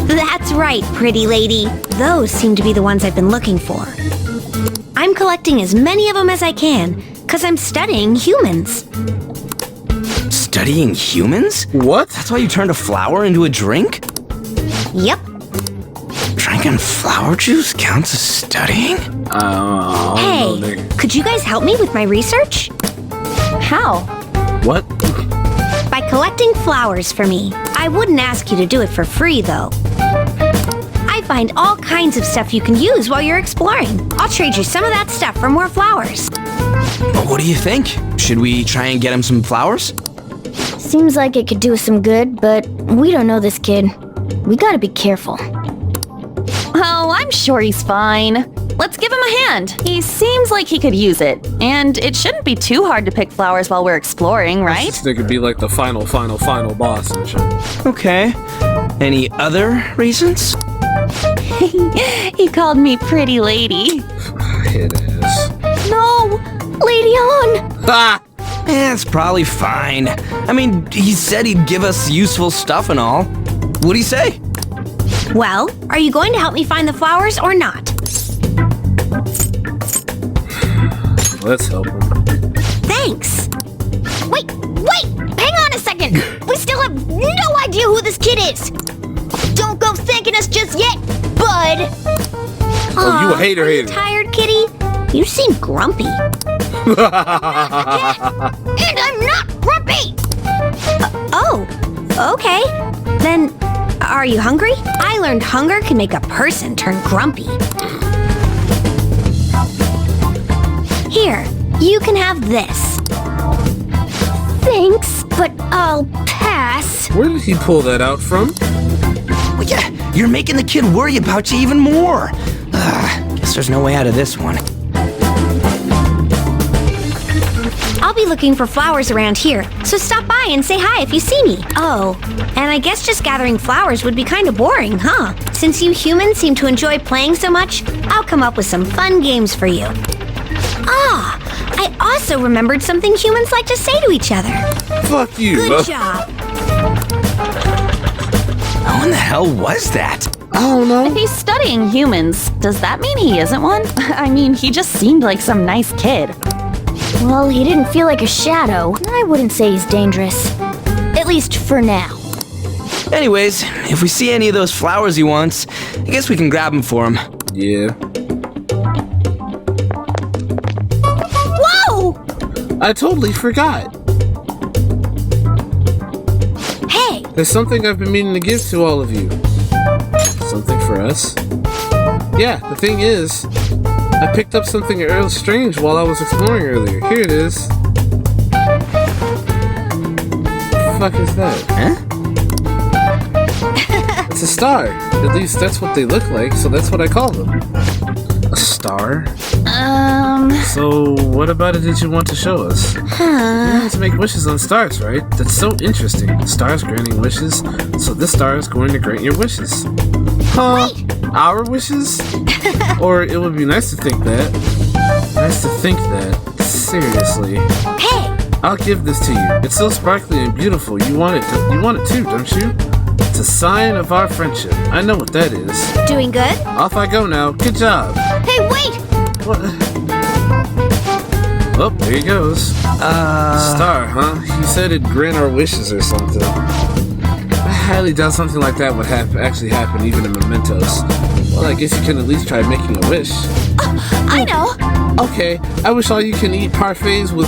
That's right, pretty lady. Those seem to be the ones I've been looking for. I'm collecting as many of them as I can, because I'm studying humans. Studying humans? What? That's why you turned a flower into a drink? Yep. Drinking flower juice counts as studying? Hey, could you guys help me with my research? How? What? By collecting flowers for me. I wouldn't ask you to do it for free, though. I find all kinds of stuff you can use while you're exploring. I'll trade you some of that stuff for more flowers. Well, what do you think? Should we try and get him some flowers? Seems like it could do us some good, but we don't know this kid. We gotta be careful. Oh, I'm sure he's fine. Let's give him a hand. He seems like he could use it. And it shouldn't be too hard to pick flowers while we're exploring, right? They could be like the final boss and shit. Okay. Any other reasons? He called me pretty lady. It is. No! Lady on! Ah! It's probably fine. I mean, he said he'd give us useful stuff and all. What'd he say? Well, are you going to help me find the flowers or not? Let's help him. Thanks! Wait! Hang on a second! We still have no idea who this kid is! Don't go thanking us just yet, bud! Oh, you a hater. Are you tired, kitty? You seem grumpy. And I'm not grumpy! Oh, okay. Then, are you hungry? I learned hunger can make a person turn grumpy. Here, you can have this. Thanks, but I'll pass. Where did he pull that out from? Well, yeah, you're making the kid worry about you even more. Guess there's no way out of this one. I'll be looking for flowers around here, so stop by and say hi if you see me. Oh, and I guess just gathering flowers would be kind of boring, huh? Since you humans seem to enjoy playing so much, I'll come up with some fun games for you. Ah, I also remembered something humans like to say to each other. Fuck you. Good job. How in the hell was that? I don't know. If he's studying humans, does that mean he isn't one? I mean, he just seemed like some nice kid. Well, he didn't feel like a shadow. I wouldn't say he's dangerous. At least for now. Anyways, if we see any of those flowers he wants, I guess we can grab them for him. Yeah. Whoa! I totally forgot. Hey! There's something I've been meaning to give to all of you. Something for us? Yeah, the thing is, I picked up something real strange while I was exploring earlier. Here it is. What the fuck is that? Huh? It's a star. At least that's what they look like, so that's what I call them. A star? So, what about it did you want to show us? You want to make wishes on stars, right? That's so interesting. The star's granting wishes, so this star is going to grant your wishes. Huh? Wait. Our wishes? Or it would be nice to think that. Nice to think that. Seriously. Hey! I'll give this to you. It's so sparkly and beautiful. You want it too, don't you? It's a sign of our friendship. I know what that is. Doing good? Off I go now. Good job. Hey, wait! What? Oh, there he goes. Star, huh? He said it'd grant our wishes or something. I highly doubt something like that would actually happen, even in mementos. Well, I guess you can at least try making a wish. I know! Okay, I wish for all you can eat parfaits with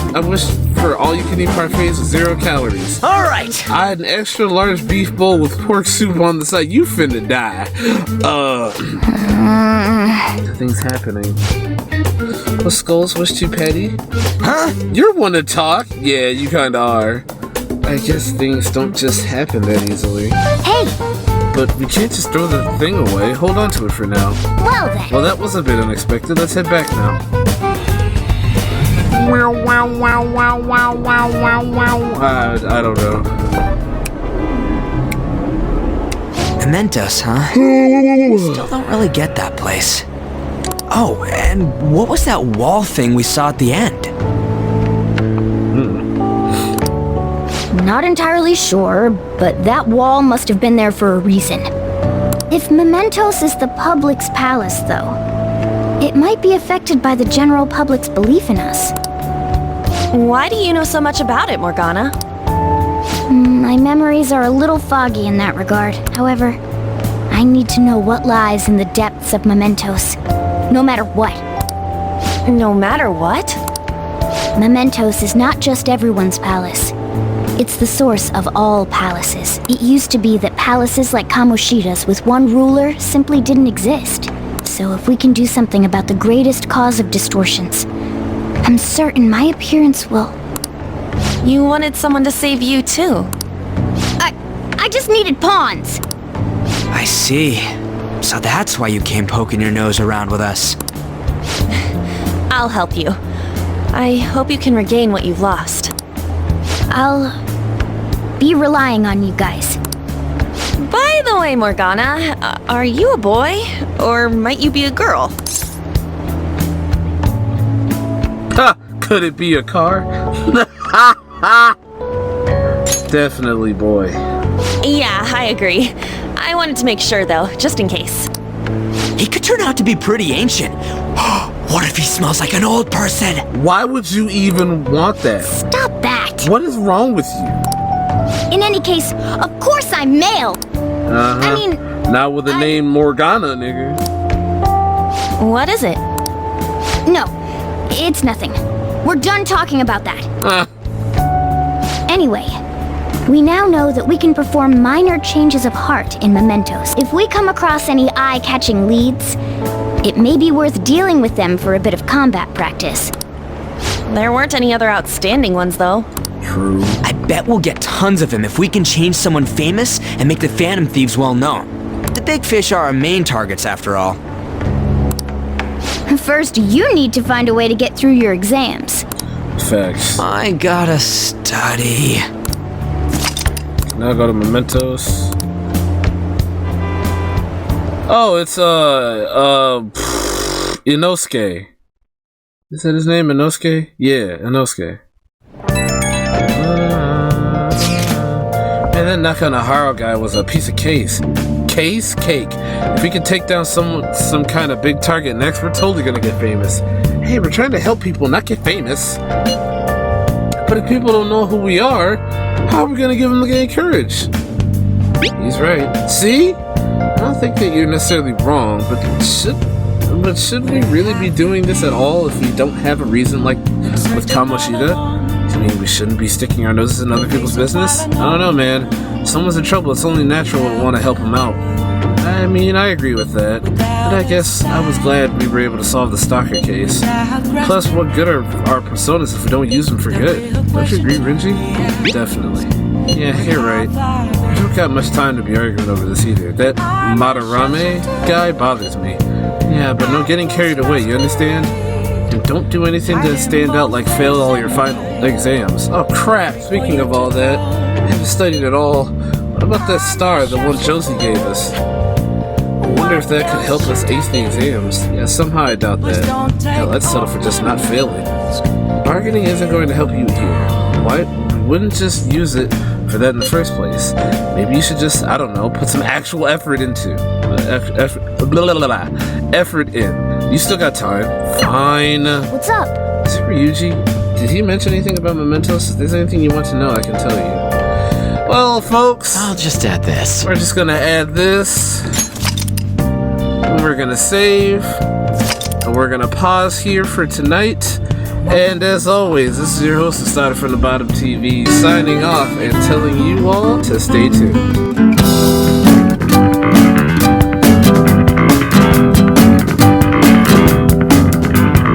0 calories. Alright! I had an extra large beef bowl with pork soup on the side. You finna die. Things happening. Was Skull's wish too petty? Huh? You're one to talk. Yeah, you kinda are. I guess things don't just happen that easily. Hey! But we can't just throw the thing away. Hold on to it for now. Well then. Well, that was a bit unexpected. Let's head back now. I don't know. Mementos, huh? Still don't really get that place. Oh, and what was that wall thing we saw at the end? Not entirely sure, but that wall must have been there for a reason. If Mementos is the public's palace, though, it might be affected by the general public's belief in us. Why do you know so much about it, Morgana? My memories are a little foggy in that regard. However, I need to know what lies in the depths of Mementos. No matter what. No matter what? Mementos is not just everyone's palace. It's the source of all palaces. It used to be that palaces like Kamoshida's with one ruler simply didn't exist. So if we can do something about the greatest cause of distortions, I'm certain my appearance will... You wanted someone to save you, too. I just needed pawns! I see. So that's why you came poking your nose around with us. I'll help you. I hope you can regain what you've lost. I'll be relying on you guys. By the way, Morgana, are you a boy? Or might you be a girl? Ha! Could it be a car? Definitely boy. Yeah, I agree. I wanted to make sure, though, just in case. He could turn out to be pretty ancient. What if he smells like an old person? Why would you even want that? Stop that! What is wrong with you? In any case, of course I'm male! I mean... Not with the name Morgana, nigga. What is it? No, it's nothing. We're done talking about that. Anyway, we now know that we can perform minor changes of heart in Mementos. If we come across any eye-catching leads, it may be worth dealing with them for a bit of combat practice. There weren't any other outstanding ones, though. True. I bet we'll get tons of them if we can change someone famous and make the Phantom Thieves well known. The big fish are our main targets, after all. First, you need to find a way to get through your exams. Facts. I gotta study. Now go to Mementos. Oh, it's Inosuke. Is that his name, Inosuke? Yeah, Inosuke. Man, that Nakanohara guy was a piece of cake. Cake. If we can take down some kind of big target next, we're totally gonna get famous. Hey, we're trying to help people, not get famous. But if people don't know who we are, how are we gonna give them the courage? He's right. See? I don't think that you're necessarily wrong, but should we really be doing this at all if we don't have a reason, like with Kamoshida? I mean, we shouldn't be sticking our noses in other people's business? I don't know, man. If someone's in trouble, it's only natural to want to help them out. I mean, I agree with that, but I guess I was glad we were able to solve the stalker case. Plus, what good are our personas if we don't use them for good? Don't you agree, Renji? Definitely. Yeah, you're right. I don't got much time to be arguing over this either. That Madarame guy bothers me. Yeah, but no getting carried away, you understand? And don't do anything to stand out like fail all your final exams. Oh crap, speaking of all that, I haven't studied at all. What about that star, the one Josie gave us? I wonder if that could help us ace the exams. Yeah, somehow I doubt that. Hell, I'd settle for just not failing. Bargaining isn't going to help you here. Why? We wouldn't just use it for that in the first place. Maybe you should just, I don't know, put some actual effort into. Effort in. You still got time. Fine. What's up? Is it Ryuji? Did he mention anything about Mementos? If there's anything you want to know, I can tell you. Well, folks, I'll just add this. We're just gonna add this. And we're gonna save. And we're gonna pause here for tonight. And as always, this is your host, Started from the Bottom TV, signing off and telling you all to stay tuned.